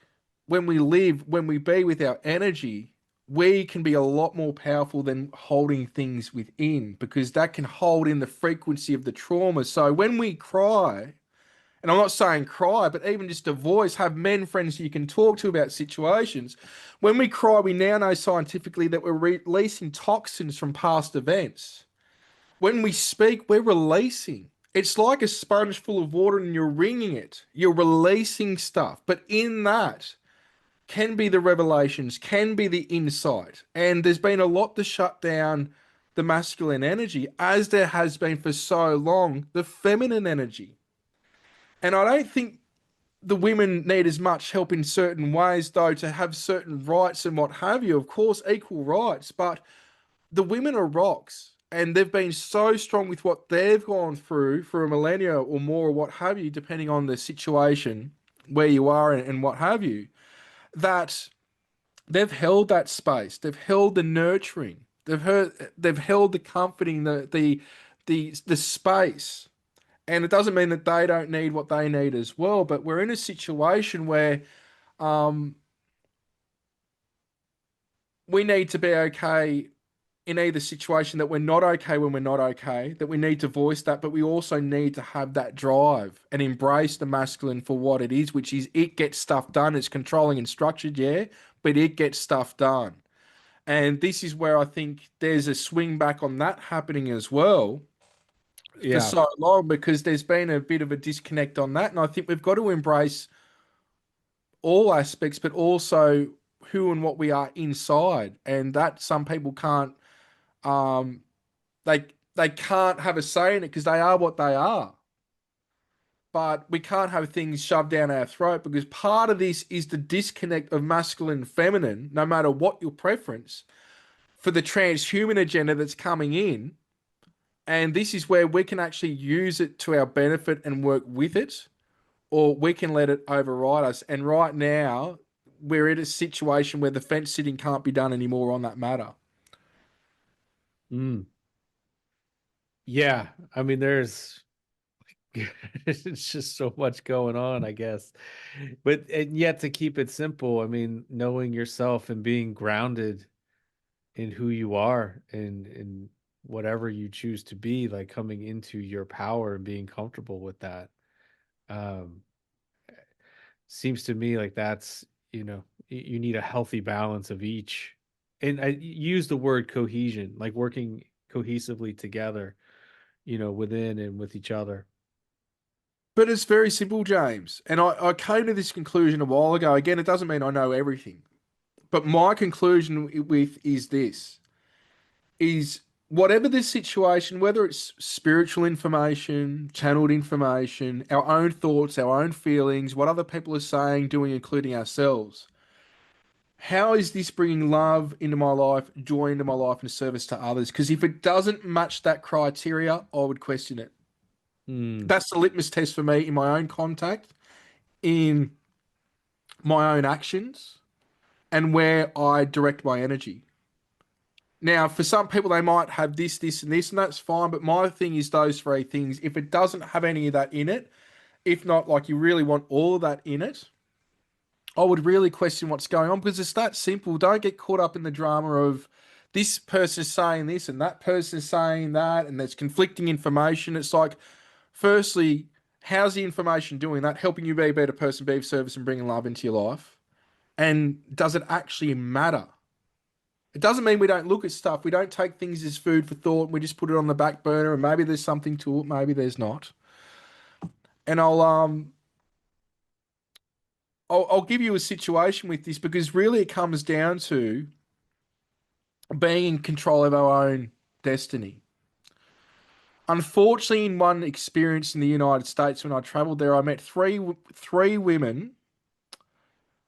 when we live, when we be with our energy, we can be a lot more powerful than holding things within, because that can hold in the frequency of the trauma. So when we cry, and I'm not saying cry, but even just a voice, have men friends you can talk to about situations. When we cry, we now know scientifically that we're releasing toxins from past events. When we speak, we're releasing. It's like a sponge full of water and you're wringing it. You're releasing stuff. But in that can be the revelations, can be the insight. And there's been a lot to shut down the masculine energy, as there has been for so long, the feminine energy. And I don't think the women need as much help in certain ways, though, to have certain rights and what have you. Of course, equal rights, but the women are rocks, and they've been so strong with what they've gone through for a millennia or more, or what have you, depending on the situation where you are and what have you, that they've held that space, they've held the nurturing, they've held the comforting, the space. And it doesn't mean that they don't need what they need as well, but we're in a situation where um, we need to be okay in either situation, that we're not okay when we're not okay, that we need to voice that, but we also need to have that drive and embrace the masculine for what it is, which is it gets stuff done. It's controlling and structured, yeah, but it gets stuff done. And this is where I think there's a swing back on that happening as well for Yeah. so long, because there's been a bit of a disconnect on that. And I think we've got to embrace all aspects, but also who and what we are inside. And that some people can't um they they can't have a say in it because they are what they are. But we can't have things shoved down our throat, because part of this is the disconnect of masculine and feminine, no matter what your preference, for the transhuman agenda that's coming in. And this is where we can actually use it to our benefit and work with it, or we can let it override us. And right now, we're in a situation where the fence sitting can't be done anymore on that matter. Mm. Yeah. I mean, there's it's just so much going on, I guess. But and yet to keep it simple, I mean, knowing yourself and being grounded in who you are and whatever you choose to be, like coming into your power and being comfortable with that. Um, Seems to me like that's, you need a healthy balance of each. And I use the word cohesion, like working cohesively together, within and with each other. But it's very simple, James. And I came to this conclusion a while ago. Again, it doesn't mean I know everything. But my conclusion with is this is whatever the situation, whether it's spiritual information, channeled information, our own thoughts, our own feelings, what other people are saying, doing, including ourselves, how is this bringing love into my life, joy into my life, and service to others? Because if it doesn't match that criteria, I would question it. Mm, That's the litmus test for me in my own contact, in my own actions, and where I direct my energy. Now, for some people, they might have this, and this, and that's fine. But my thing is those three things. If it doesn't have any of that in it, if not, like you really want all of that in it, I would really question what's going on because it's that simple. Don't get caught up in the drama of this person is saying this and that person is saying that, and there's conflicting information. It's like, firstly, how's the information doing that? Helping you be a better person, be of service, and bringing love into your life? And does it actually matter? It doesn't mean we don't look at stuff. We don't take things as food for thought. And we just put it on the back burner, and maybe there's something to it, maybe there's not. And I'll give you a situation with this because really it comes down to being in control of our own destiny. Unfortunately, in one experience in the United States when I traveled there, I met three women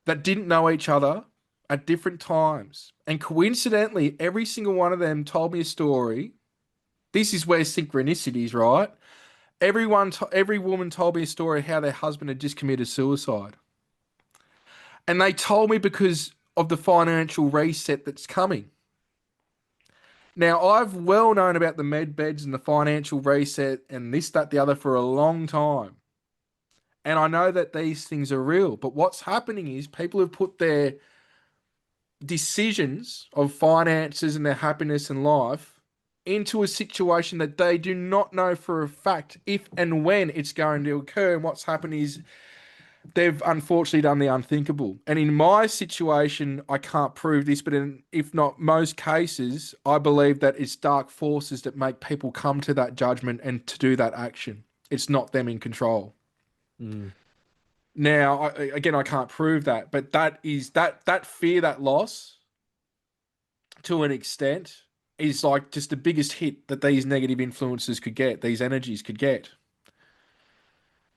that didn't know each other at different times. And coincidentally, every single one of them told me a story. This is where synchronicities, right? Every woman told me a story how their husband had just committed suicide. And they told me because of the financial reset that's coming. Now, I've well known about the med beds and the financial reset and this, that, the other for a long time. And I know that these things are real. But what's happening is people have put their decisions of finances and their happiness in life into a situation that they do not know for a fact if and when it's going to occur. And what's happened is they've unfortunately done the unthinkable. And in my situation, I can't prove this, but in, if not most cases, I believe that it's dark forces that make people come to that judgment and to do that action. It's not them in control. mm. Now, again, I can't prove that, but that fear, that loss, to an extent, is like just the biggest hit that these negative influences could get, these energies could get.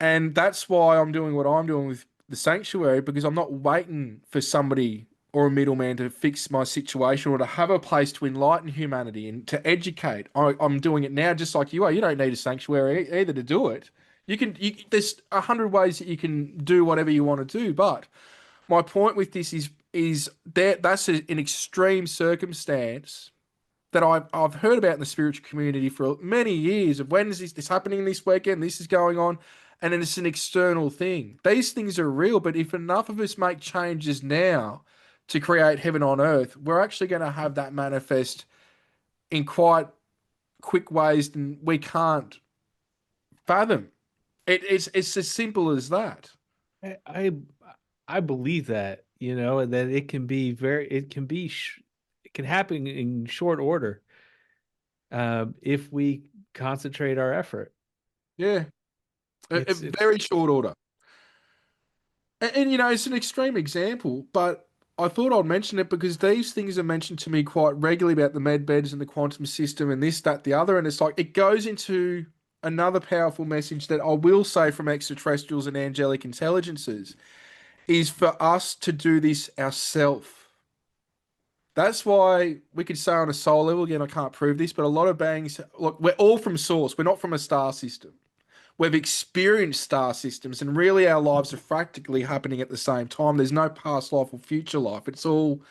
And that's why I'm doing what I'm doing with the sanctuary, because I'm not waiting for somebody or a middleman to fix my situation or to have a place to enlighten humanity and to educate. I'm doing it now just like you are. You don't need a sanctuary either to do it. There's 100 ways that you can do whatever you want to do. But my point with this is that's an extreme circumstance that I've heard about in the spiritual community for many years of when is this happening this weekend, this is going on, and then it's an external thing. These things are real, but if enough of us make changes now to create heaven on earth, we're actually going to have that manifest in quite quick ways and we can't fathom. It's as simple as that. I, I I believe that, and that it can be it can happen in short order, if we concentrate our effort. Yeah, a It's very short order. And it's an extreme example, but I thought I'd mention it because these things are mentioned to me quite regularly about the med beds and the quantum system and this, that, the other. And it's like it goes into another powerful message that I will say from extraterrestrials and angelic intelligences is for us to do this ourselves. That's why we could say on a soul level, again, I can't prove this, but a lot of beings, look, we're all from source. We're not from a star system. We've experienced star systems, and really our lives are practically happening at the same time. There's no past life or future life. It's all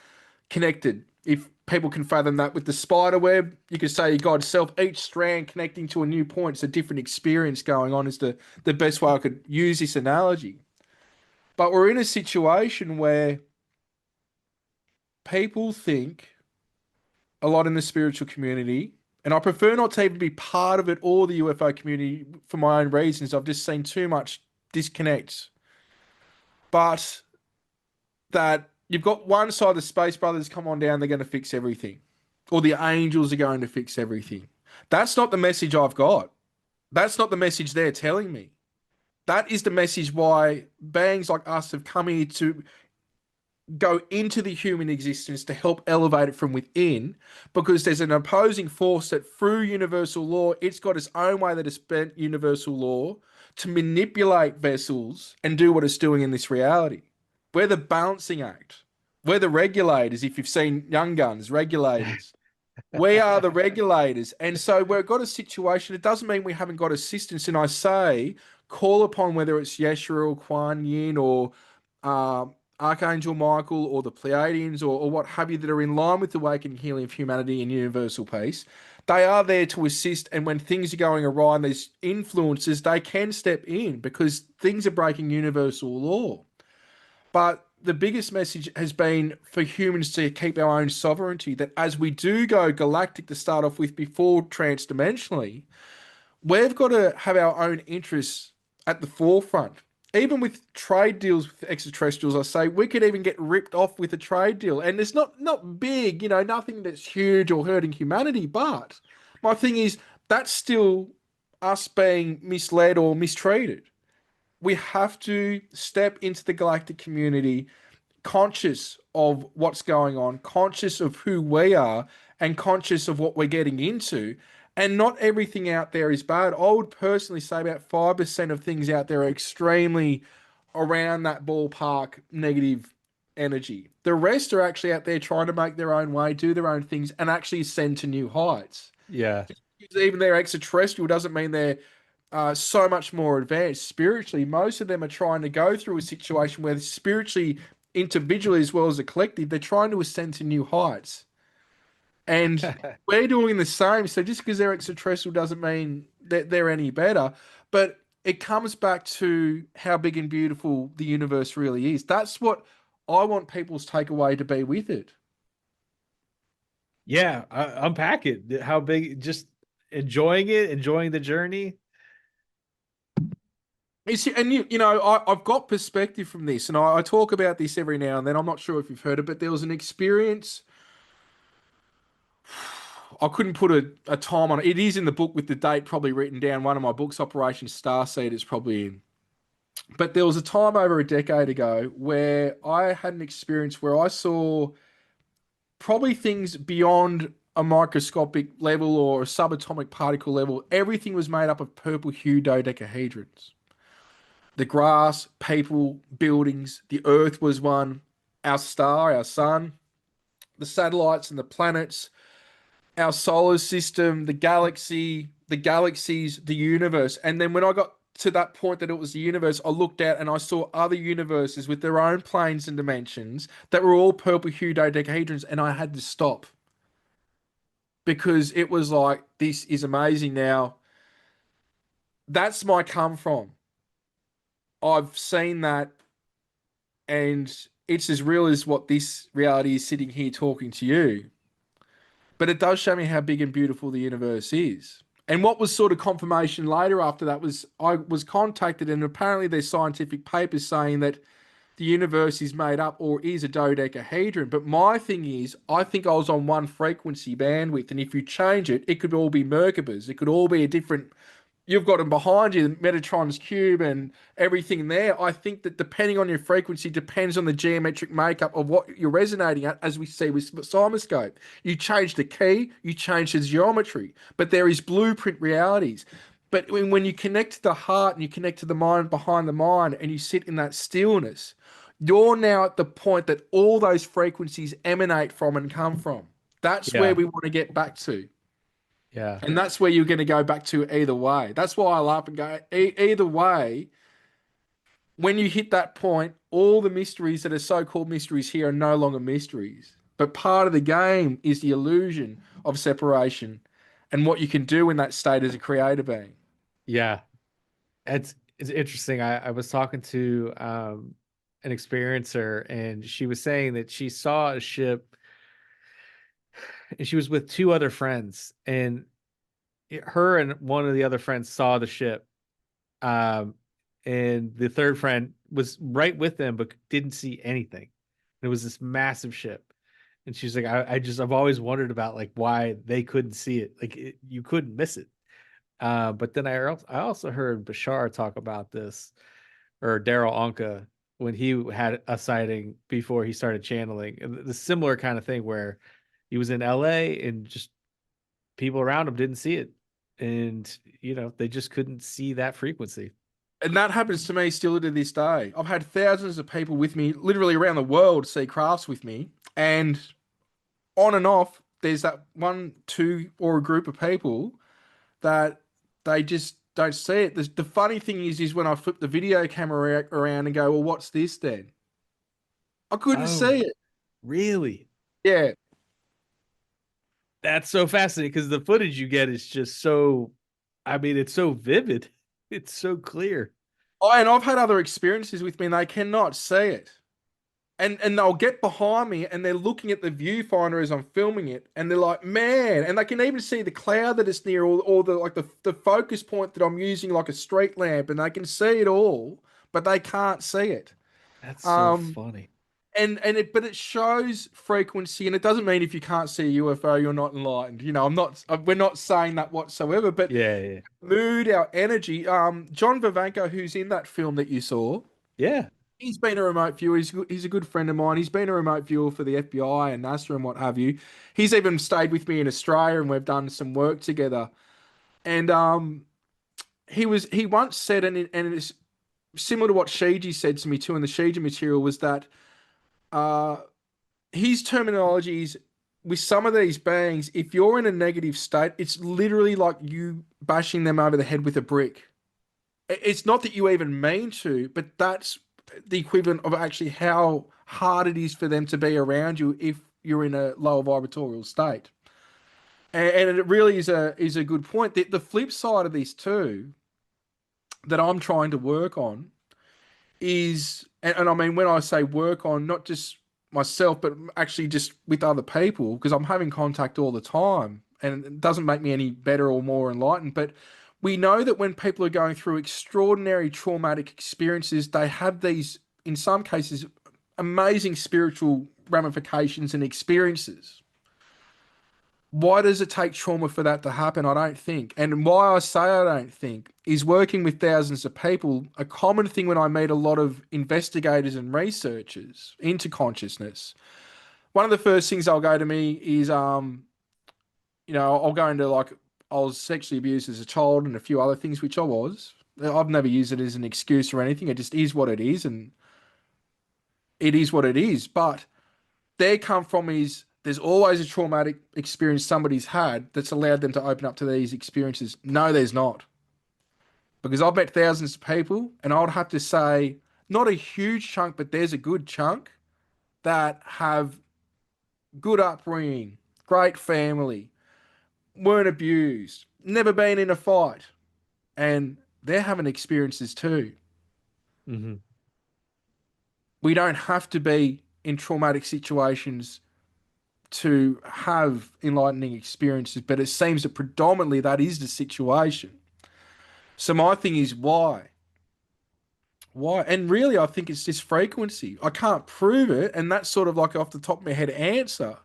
connected. If people can fathom that with the spider web, you could say God's self, each strand connecting to a new point. It's a different experience going on, is the best way I could use this analogy. But we're in a situation where people think a lot in the spiritual community, and I prefer not to even be part of it or the UFO community for my own reasons. I've just seen too much disconnect. But that you've got one side, the Space Brothers come on down, they're going to fix everything, or the angels are going to fix everything. That's not the message I've got. That's not the message they're telling me. That is the message why beings like us have come here to go into the human existence to help elevate it from within, because there's an opposing force that through universal law, it's got its own way that it's bent universal law to manipulate vessels and do what it's doing in this reality. We're the balancing act. We're the regulators. If you've seen Young Guns, regulators. We are the regulators. And so we've got a situation. It doesn't mean we haven't got assistance. And I say, call upon whether it's Yeshua, Kuan Yin, or Archangel Michael, or the Pleiadians, or what have you, that are in line with the awakening healing of humanity and universal peace. They are there to assist. And when things are going awry and there's influences, they can step in because things are breaking universal law. But the biggest message has been for humans to keep our own sovereignty, that as we do go galactic to start off with before transdimensionally, we've got to have our own interests at the forefront. Even with trade deals with extraterrestrials, I say we could even get ripped off with a trade deal. And it's not big, nothing that's huge or hurting humanity. But my thing is, that's still us being misled or mistreated. We have to step into the galactic community conscious of what's going on, conscious of who we are, and conscious of what we're getting into. And not everything out there is bad. I would personally say about 5% of things out there are extremely around that ballpark negative energy. The rest are actually out there trying to make their own way, do their own things, and actually ascend to new heights. Yeah. Even they're extraterrestrial doesn't mean they're so much more advanced spiritually. Most of them are trying to go through a situation where spiritually, individually as well as a collective, they're trying to ascend to new heights. And we're doing the same. So just because they're extraterrestrial doesn't mean that they're any better. But it comes back to how big and beautiful the universe really is. That's what I want people's takeaway to be with it. Yeah, unpack it. How big? Just enjoying it, enjoying the journey. And I've got perspective from this, and I talk about this every now and then. I'm not sure if you've heard it, but there was an experience. I couldn't put a time on it. It is in the book with the date probably written down. One of my books, Operation Starseed, is probably in. But there was a time over a decade ago where I had an experience where I saw probably things beyond a microscopic level or a subatomic particle level. Everything was made up of purple hue dodecahedrons. The grass, people, buildings, the earth was one, our star, our sun, the satellites and the planets, our solar system, the galaxies, the universe. And then when I got to that point that it was the universe, I looked out and I saw other universes with their own planes and dimensions that were all purple hue dodecahedrons, and I had to stop because it was like, this is amazing. Now, that's my come from. I've seen that, and it's as real as what this reality is sitting here talking to you. But it does show me how big and beautiful the universe is. And what was sort of confirmation later after that was I was contacted, and apparently there's scientific papers saying that the universe is made up or is a dodecahedron. But my thing is, I think I was on one frequency bandwidth, and if you change it, it could all be Merkabas. It could all be a different. You've got them behind you, Metatron's cube and everything there. I think that depending on your frequency depends on the geometric makeup of what you're resonating at, as we see with Simoscope. You change the key, you change the geometry, but there is blueprint realities. But when you connect to the heart and you connect to the mind behind the mind and you sit in that stillness, you're now at the point that all those frequencies emanate from and come from. That's where Yeah, we want to get back to. yeah, And that's where you're going to go back to either way. That's why I laugh and go, either way, when you hit that point, all the mysteries that are so-called mysteries here are no longer mysteries. But part of the game is the illusion of separation and what you can do in that state as a creator being. yeah. It's interesting. I was talking to an experiencer, and she was saying that she saw a ship, and she was with two other friends, and her and one of the other friends saw the ship. Um, and the third friend was right with them, but didn't see anything. It was this massive ship. And she's like, I've always wondered about like why they couldn't see it. Like you couldn't miss it. But then I also heard Bashar talk about this, or Daryl Anka, when he had a sighting before he started channeling. And the similar kind of thing where he was in LA and just people around him didn't see it. And, they just couldn't see that frequency. And that happens to me still to this day. I've had thousands of people with me, literally around the world, see crafts with me. And on and off, there's that one, two, or a group of people that they just don't see it. The funny thing is when I flip the video camera around and go, well, what's this then? I couldn't Oh, see it. really? Yeah. That's so fascinating because the footage you get is just so, I mean, it's so vivid. It's so clear. And I've had other experiences with me and they cannot see it. And they'll get behind me and they're looking at the viewfinder as I'm filming it, and they're like, man, and they can even see the cloud that it's near, or the like the focus point that I'm using, like a street lamp, and they can see it all, but they can't see it. That's so Um, funny. but it shows frequency, and it doesn't mean if you can't see a UFO, you're not enlightened. We're not saying that whatsoever, but Yeah, yeah, mood, our energy. John Vivanco, who's in that film that you saw, yeah. he's been a remote viewer. He's a good friend of mine. He's been a remote viewer for the FBI and NASA and what have you. He's even stayed with me in Australia and we've done some work together. And he once said, and it's similar to what Shiji said to me too in the Shiji material, was that uh, his terminology is, with some of these beings, if you're in a negative state, it's literally like you bashing them over the head with a brick. It's not that you even mean to, but that's the equivalent of actually how hard it is for them to be around you if you're in a lower vibratorial state. And it really is a good point. The flip side of this too, that I'm trying to work on is, and I mean when I say work on, not just myself, but actually just with other people, because I'm having contact all the time, and it doesn't make me any better or more enlightened. But we know that when people are going through extraordinary traumatic experiences, they have these, in some cases, amazing spiritual ramifications and experiences. Why does it take trauma for that to happen? I don't think. And why I say I don't think is, working with thousands of people, a common thing when I meet a lot of investigators and researchers into consciousness, one of the first things they'll go to me is, I'll go into like, I was sexually abused as a child and a few other things, which I was. I've never used it as an excuse or anything. It just is what it is, and it is what it is. But their come from is, there's always a traumatic experience somebody's had that's allowed them to open up to these experiences. No, there's not. Because I've met thousands of people, and I would have to say, not a huge chunk, but there's a good chunk that have good upbringing, great family, weren't abused, never been in a fight, and they're having experiences too. Hmm. We don't have to be in traumatic situations to have enlightening experiences, but it seems that predominantly that is the situation. So my thing is, why? Why? And really, I think it's just frequency. I can't prove it, and that's sort of like off the top of my head answer,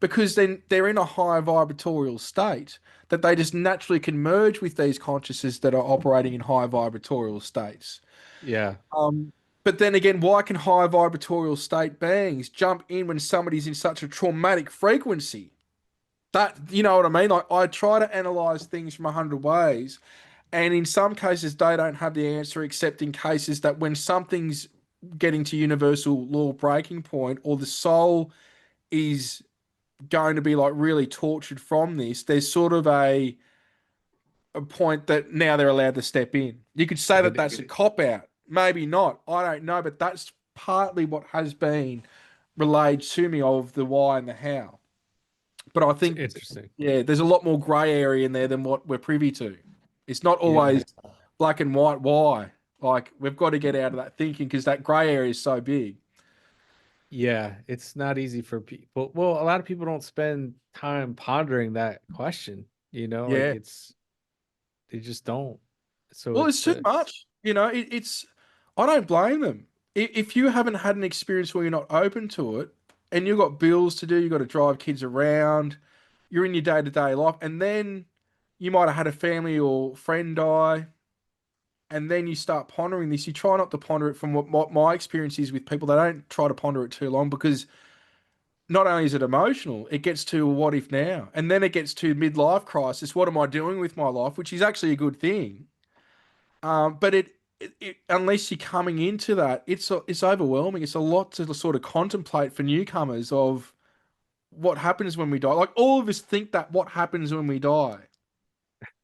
because then they're in a high vibratorial state that they just naturally can merge with these consciousnesses that are operating in high vibratorial states. Yeah. Um, but then again, why can high vibratorial state beings jump in when somebody's in such a traumatic frequency? That, you know what I mean? Like, I try to analyze things from 100 ways, and in some cases they don't have the answer, except in cases that when something's getting to universal law breaking point, or the soul is going to be like really tortured from this, there's sort of a point that now they're allowed to step in. You could say that that's a cop out. Maybe not. I don't know, but that's partly what has been relayed to me of the why and the how. But I It's think, interesting. yeah, there's a lot more grey area in there than what we're privy to. It's not Yeah. always black and white. Why? Like, we've got to get out of that thinking, because that grey area is so big. Yeah. It's not easy for people. Well, a lot of people don't spend time pondering that question, like Yeah. they just don't. So Well, it's it's, too much. I don't blame them. If you haven't had an experience where you're not open to it, and you've got bills to do, you've got to drive kids around, you're in your day to day life, and then you might have had a family or friend die, and then you start pondering this. You try not to ponder it from what my experience is with people. They don't try to ponder it too long because not only is it emotional, it gets to what if now, and then it gets to midlife crisis. What am I doing with my life? Which is actually a good thing. But unless you're coming into that, it's overwhelming. It's a lot to sort of contemplate for newcomers of what happens when we die. Like all of us think that what happens when we die.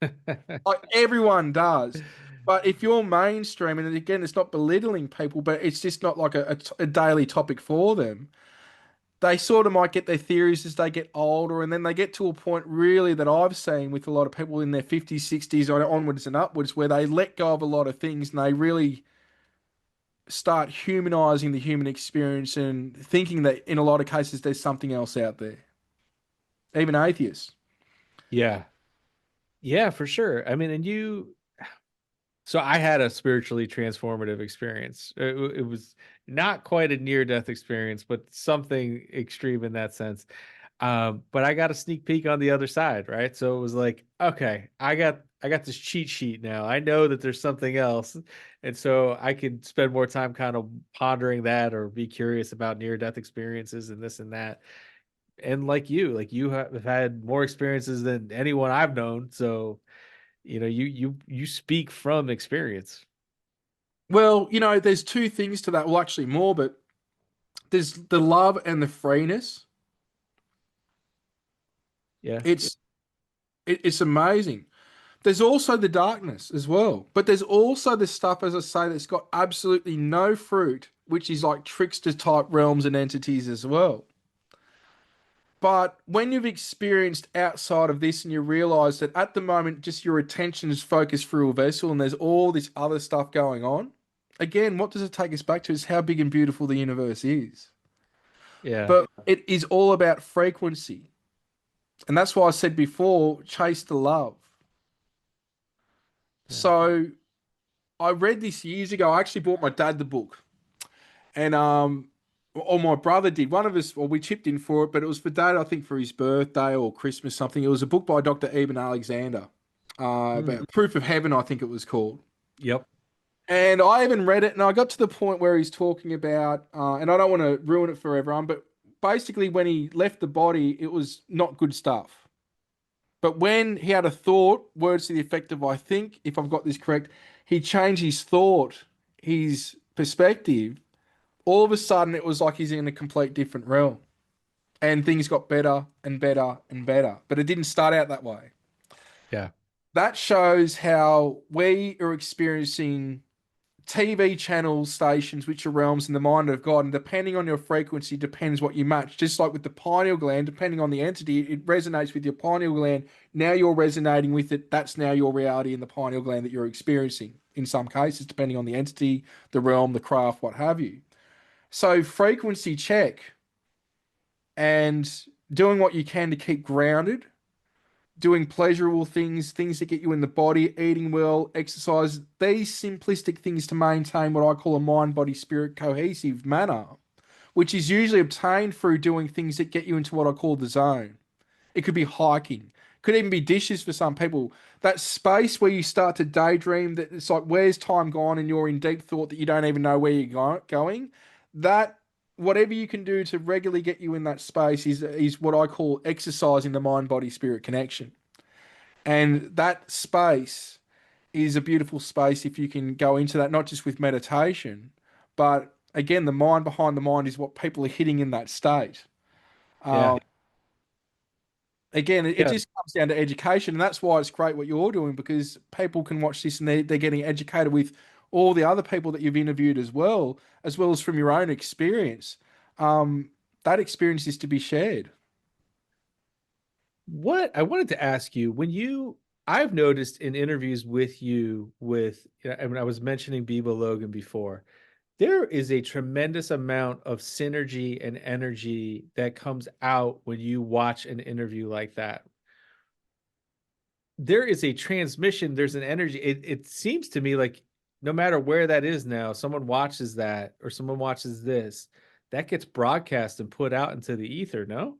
Like everyone does. But if you're mainstream, and again, it's not belittling people, but it's just not like a daily topic for them. They sort of might get their theories as they get older, and then they get to a point really that I've seen with a lot of people in their 50s, 60s, or onwards and upwards, where they let go of a lot of things and they really start humanizing the human experience and thinking that in a lot of cases there's something else out there. Even atheists. Yeah. Yeah, for sure. I mean, so I had a spiritually transformative experience. It was not quite a near-death experience, but something extreme in that sense. But I got a sneak peek on the other side, right? So it was like, okay, I got this cheat sheet now. I know that there's something else, and so I could spend more time kind of pondering that or be curious about near-death experiences and this and that. And like you have had more experiences than anyone I've known, so you speak from experience. Well, there's two things to that. Well, actually more, but there's the love and the freeness. Yeah. It's amazing. There's also the darkness as well. But there's also the stuff, as I say, that's got absolutely no fruit, which is like trickster type realms and entities as well. But when you've experienced outside of this and you realize that at the moment, just your attention is focused through a vessel and there's all this other stuff going on, again, what does it take us back to is how big and beautiful the universe is. Yeah. But it is all about frequency. And that's why I said before, chase the love. Yeah. So I read this years ago. I actually bought my dad the book. And or my brother did. One of us, well, we chipped in for it, but it was for Dad, I think, for his birthday or Christmas, something. It was a book by Dr. Eben Alexander, Mm. about Proof of Heaven, I think it was called. Yep. And I even read it, and I got to the point where he's talking about, and I don't want to ruin it for everyone, but basically, when he left the body, it was not good stuff. But when he had a thought, words to the effect of, I think, if I've got this correct, he changed his thought, his perspective. All of a sudden, it was like he's in a complete different realm. And things got better and better and better. But it didn't start out that way. Yeah. That shows how we are experiencing TV channel stations, which are realms in the mind of God. And depending on your frequency, depends what you match. Just like with the pineal gland, depending on the entity, it resonates with your pineal gland. Now you're resonating with it. That's now your reality in the pineal gland that you're experiencing in some cases, depending on the entity, the realm, the craft, what have you. So, frequency check and doing what you can to keep grounded, doing pleasurable things, things that get you in the body, eating well, exercise, these simplistic things to maintain what I call a mind, body, spirit cohesive manner, which is usually obtained through doing things that get you into what I call the zone. It could be hiking, could even be dishes for some people. That space where you start to daydream, that it's like, where's time gone? And you're in deep thought that you don't even know where you're going. That, whatever you can do to regularly get you in that space is what I call exercising the mind, body, spirit connection. And that space is a beautiful space if you can go into that, not just with meditation, but again, the mind behind the mind is what people are hitting in that state. Yeah. Um, Again, it Yeah. just comes down to education, and that's why it's great what you're doing because people can watch this and they're getting educated with all the other people that you've interviewed as well as from your own experience. Um, that experience is to be shared. What I wanted to ask you, I've noticed in interviews with you, I mean, I was mentioning Bebo Logan before, there is a tremendous amount of synergy and energy that comes out when you watch an interview like that. There is a transmission, there's an energy. It seems to me like no matter where that is now, someone watches that or someone watches this, that gets broadcast and put out into the ether, no?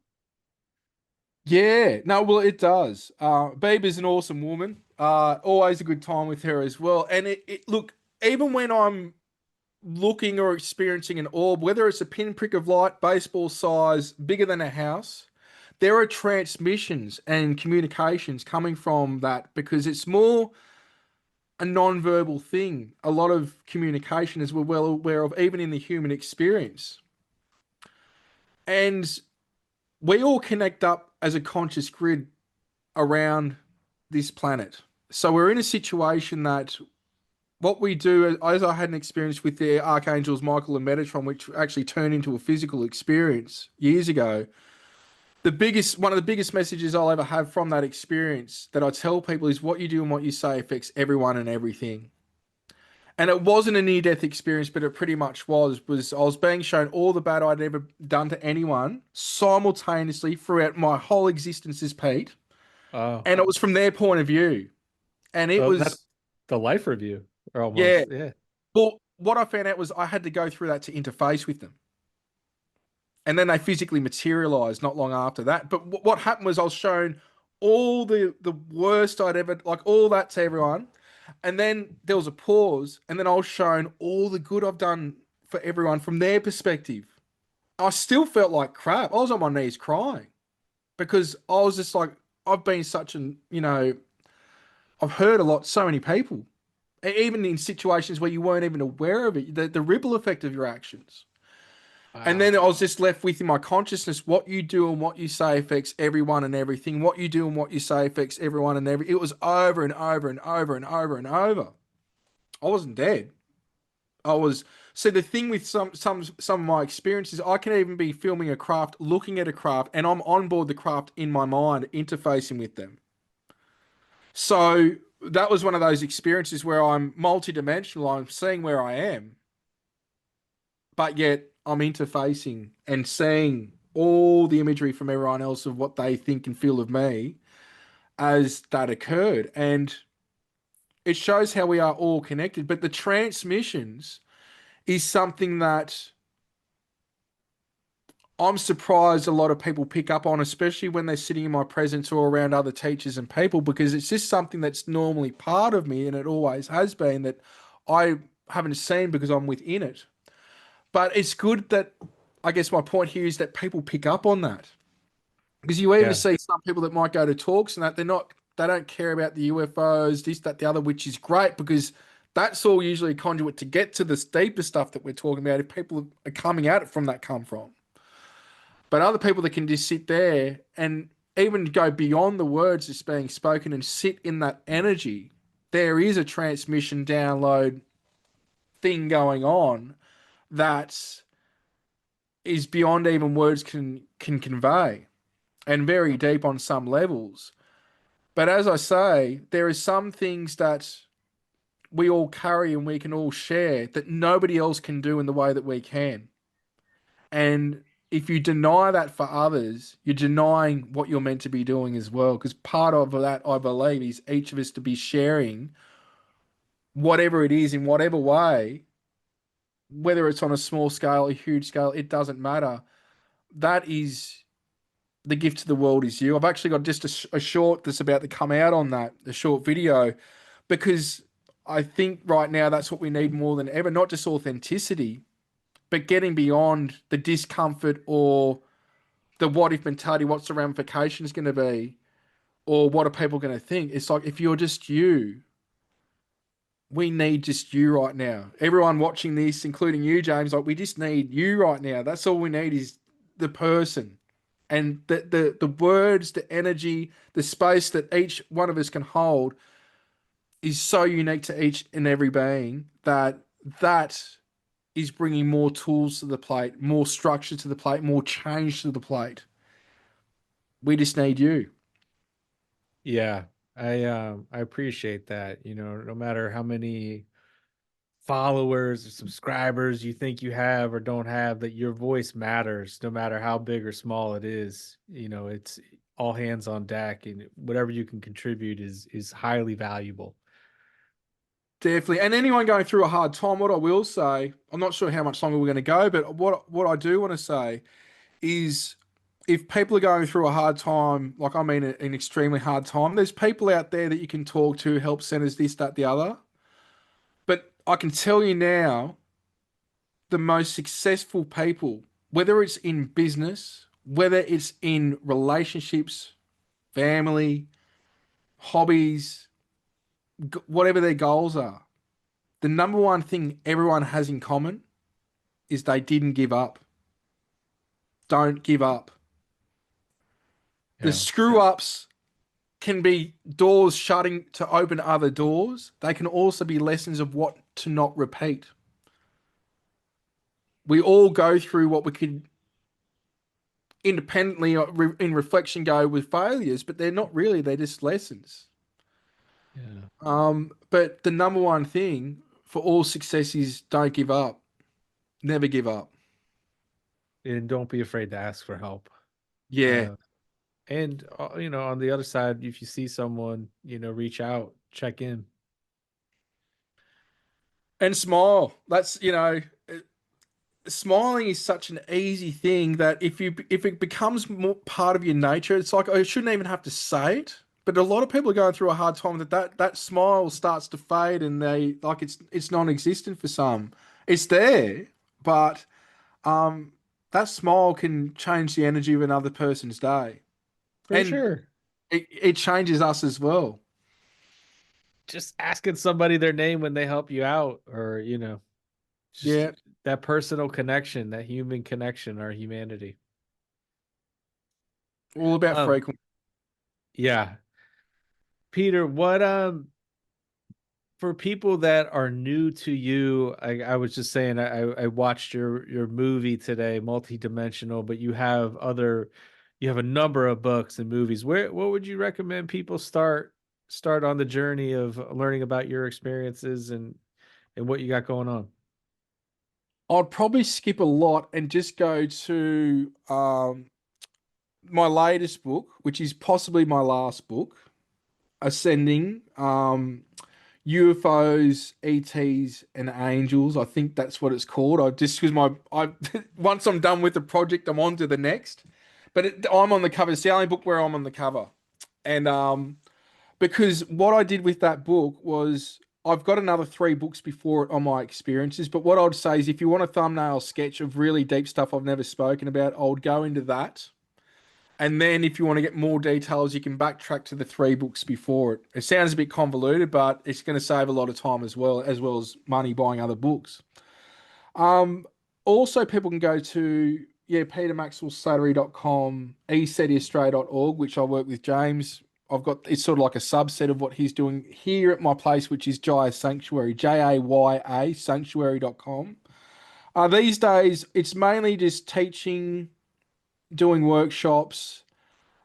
Yeah, no, well, it does. Babe is an awesome woman. Always a good time with her as well. And look, even when I'm looking or experiencing an orb, whether it's a pinprick of light, baseball size, bigger than a house, there are transmissions and communications coming from that because it's more a non-verbal thing. A lot of communication, as we're well aware of, even in the human experience. And we all connect up as a conscious grid around this planet. So we're in a situation that what we do, as I had an experience with the archangels Michael and Metatron, which actually turned into a physical experience years ago. One of the biggest messages I'll ever have from that experience that I tell people is what you do and what you say affects everyone and everything. And it wasn't a near-death experience, but it pretty much was I was being shown all the bad I'd ever done to anyone simultaneously throughout my whole existence as Pete. Oh, And it was from their point of view. And it oh, that's was, the life review, or yeah. almost. Yeah. Well, what I found out was I had to go through that to interface with them. And then they physically materialized not long after that. But what happened was I was shown all the worst I'd ever, like all that to everyone. And then there was a pause. And then I was shown all the good I've done for everyone from their perspective. I still felt like crap. I was on my knees crying because I was just like, I've been such an, I've heard a lot, so many people, even in situations where you weren't even aware of it, the ripple effect of your actions. And then Wow. I was just left with in my consciousness, what you do and what you say affects everyone and everything. What you do and what you say affects everyone and every. It was over and over and over and over and over. I wasn't dead. I was. So the thing with some of my experiences, I can even be filming a craft, looking at a craft, and I'm on board the craft in my mind, interfacing with them. So that was one of those experiences where I'm multidimensional. I'm seeing where I am, but yet I'm interfacing and seeing all the imagery from everyone else of what they think and feel of me as that occurred. And it shows how we are all connected. But the transmissions is something that I'm surprised a lot of people pick up on, especially when they're sitting in my presence or around other teachers and people, because it's just something that's normally part of me and it always has been that I haven't seen because I'm within it. But it's good that I guess my point here is that people pick up on that because you even Yeah. see some people that might go to talks and that they don't care about the UFOs, this, that, the other, which is great because that's all usually a conduit to get to this deeper stuff that we're talking about. If people are coming at it from that come from, but other people that can just sit there and even go beyond the words that's being spoken and sit in that energy, there is a transmission download thing going on that is beyond even words can convey and very deep on some levels. But as I say, there are some things that we all carry and we can all share that nobody else can do in the way that we can. And if you deny that for others, you're denying what you're meant to be doing as well. Because part of that, I believe, is each of us to be sharing whatever it is in whatever way, whether it's on a small scale, a huge scale, it doesn't matter. That is the gift to the world is you. I've actually got just a short that's about to come out on that, a short video, because I think right now that's what we need more than ever, not just authenticity, but getting beyond the discomfort or the what if mentality, what's the ramifications going to be, or what are people going to think. It's like if you're just you, we need just you right now. Everyone watching this, including you, James, like we just need you right now. That's all we need is the person. And the words, the energy, the space that each one of us can hold is so unique to each and every being that that is bringing more tools to the plate, more structure to the plate, more change to the plate. We just need you. Yeah. I appreciate that. No matter how many followers or subscribers you think you have or don't have, that your voice matters no matter how big or small it is. It's all hands on deck, and whatever you can contribute is highly valuable. Definitely. And anyone going through a hard time, what I will say, I'm not sure how much longer we're going to go, but what I do want to say is if people are going through a hard time, like I mean an extremely hard time, there's people out there that you can talk to, help centers, this, that, the other. But I can tell you now, the most successful people, whether it's in business, whether it's in relationships, family, hobbies, whatever their goals are, the number one thing everyone has in common is they didn't give up. Don't give up. The Yeah. screw ups can be doors shutting to open other doors. They can also be lessons of what to not repeat. We all go through what we could independently in reflection go with failures, but they're not really, they're just lessons. Yeah. But the number one thing for all success is don't give up. Never give up. And don't be afraid to ask for help. Yeah. Uh, and on the other side, if you see someone, reach out, check in. And smile. That's, smiling is such an easy thing that if it becomes more part of your nature, it's like I shouldn't even have to say it. But a lot of people are going through a hard time that smile starts to fade and they like it's non-existent for some. It's there, but that smile can change the energy of another person's day. For And sure. it changes us as well. Just asking somebody their name when they help you out, or just Yeah. that personal connection, that human connection, our humanity. All about Um, frequency. yeah. Peter, what for people that are new to you, I was just saying I watched your movie today, Multidimensional, but you have a number of books and movies. What would you recommend people start on the journey of learning about your experiences and what you got going on? I'd probably skip a lot and just go to my latest book, which is possibly my last book, Ascending, UFOs, ETs, and Angels. I think that's what it's called. I just because I once I'm done with the project, I'm on to the next. But I'm on the cover. It's the only book where I'm on the cover, and because what I did with that book was I've got another three books before it on my experiences. But what I'd say is if you want a thumbnail sketch of really deep stuff I've never spoken about, I would go into that. And then if you want to get more details, you can backtrack to the three books before it. It sounds a bit convoluted, but it's going to save a lot of time as well as money buying other books. Um, Also, people can go to petermaxwellslattery.com, ecetiaustralia.org, which I work with James. I've got it's sort of like a subset of what he's doing here at my place, which is Jaya Sanctuary, Jaya sanctuary.com. These days, it's mainly just teaching, doing workshops.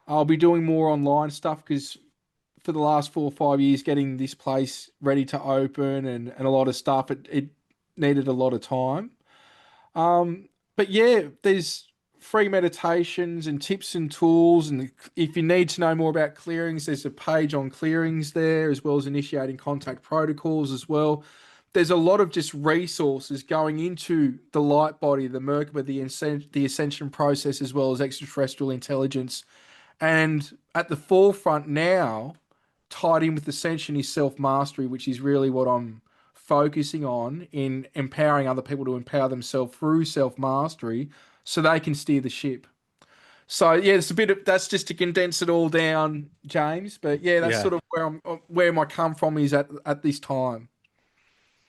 I'll be doing more online stuff because for the last 4 or 5 years, getting this place ready to open and a lot of stuff, it needed a lot of time. But yeah, there's free meditations and tips and tools. And if you need to know more about clearings, there's a page on clearings there, as well as initiating contact protocols as well. There's a lot of just resources going into the light body, the Merkaba, the ascension process, as well as extraterrestrial intelligence. And at the forefront now, tied in with ascension, is self mastery, which is really what I'm focusing on in empowering other people to empower themselves through self mastery so they can steer the ship. So yeah, it's a bit of that's just to condense it all down, James. But yeah, that's Yeah, sort of where my come from is at this time.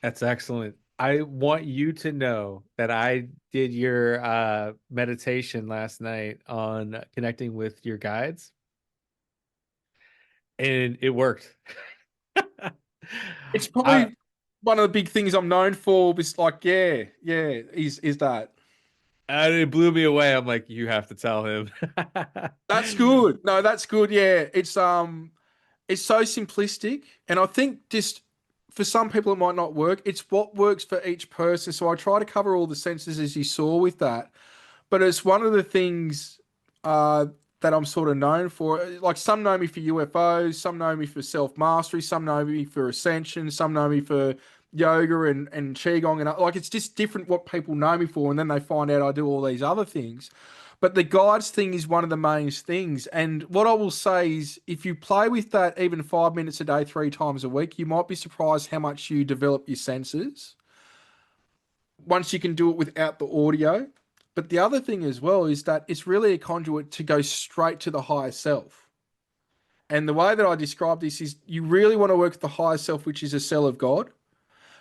that's excellent. I want you to know that I did your meditation last night on connecting with your guides, and it worked. It's I probably one of the big things I'm known for. Is like, yeah, is that. and it blew me away. I'm like, you have to tell him. That's good. No, that's good. Yeah, it's so simplistic, and I think just for some people it might not work. It's what works for each person. So I try to cover all the senses as you saw with that, but it's one of the things uh, that I'm sort of known for. Like some know me for UFOs, some know me for self mastery, some know me for ascension, some know me for yoga and qigong, and like it's just different what people know me for, and then they find out I do all these other things. But the guides thing is one of the main things. And what I will say is if you play with that even 5 minutes a day, 3 times a week, you might be surprised how much you develop your senses once you can do it without the audio. But the other thing as well is that it's really a conduit to go straight to the higher self. And the way that I describe this is you really want to work with the higher self, which is a cell of God.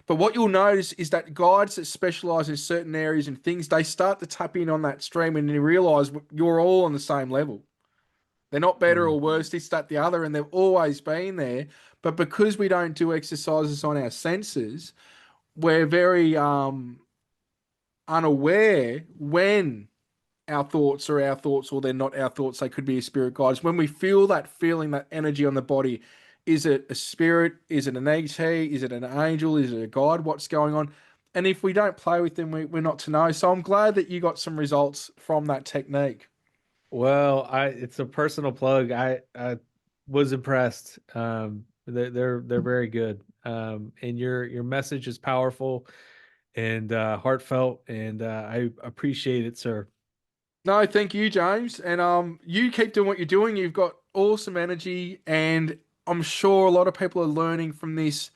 But what you'll notice is that guides that specialize in certain areas and things, they start to tap in on that stream and you realize you're all on the same level. They're not better or worse, this, that, the other, and they've always been there. But because we don't do exercises on our senses, we're very unaware when our thoughts are our thoughts or they're not our thoughts. They could be a spirit guides. When we feel that feeling, that energy on the body, is it a spirit? Is it an ET? Is it an angel? Is it a guide? What's going on? And if we don't play with them, we're not to know. So I'm glad that you got some results from that technique. Well, it's a personal plug. I was impressed. They're very good. And your message is powerful and heartfelt, and I appreciate it, sir. No, thank you, James. And you keep doing what you're doing. You've got awesome energy, and I'm sure a lot of people are learning from this.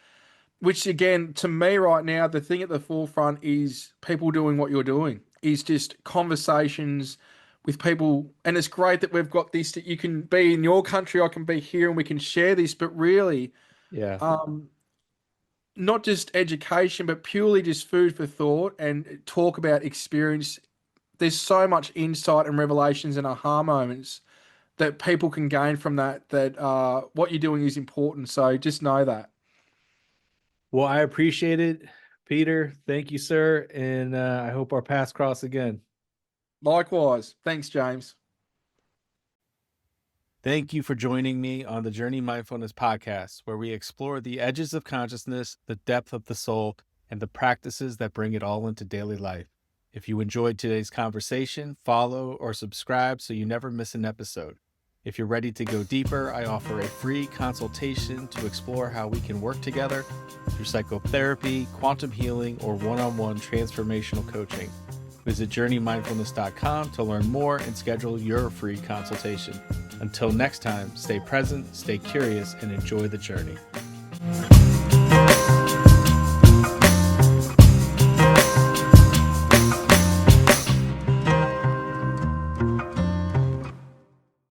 Which again, to me right now, the thing at the forefront is people doing what you're doing. Is just conversations with people, and it's great that we've got this. That you can be in your country, I can be here, and we can share this. But really, Yeah. not just education, but purely just food for thought and talk about experience. There's so much insight and revelations and aha moments that people can gain from that. That what you're doing is important. So just know that. Well, I appreciate it, Peter. Thank you, sir. And I hope our paths cross again. Likewise. Thanks, James. Thank you for joining me on the Journey Mindfulness podcast, where we explore the edges of consciousness, the depth of the soul, and the practices that bring it all into daily life. If you enjoyed today's conversation, follow or subscribe so you never miss an episode. If you're ready to go deeper, I offer a free consultation to explore how we can work together through psychotherapy, quantum healing, or one-on-one transformational coaching. Visit JourneyMindfulness.com to learn more and schedule your free consultation. Until next time, stay present, stay curious, and enjoy the journey.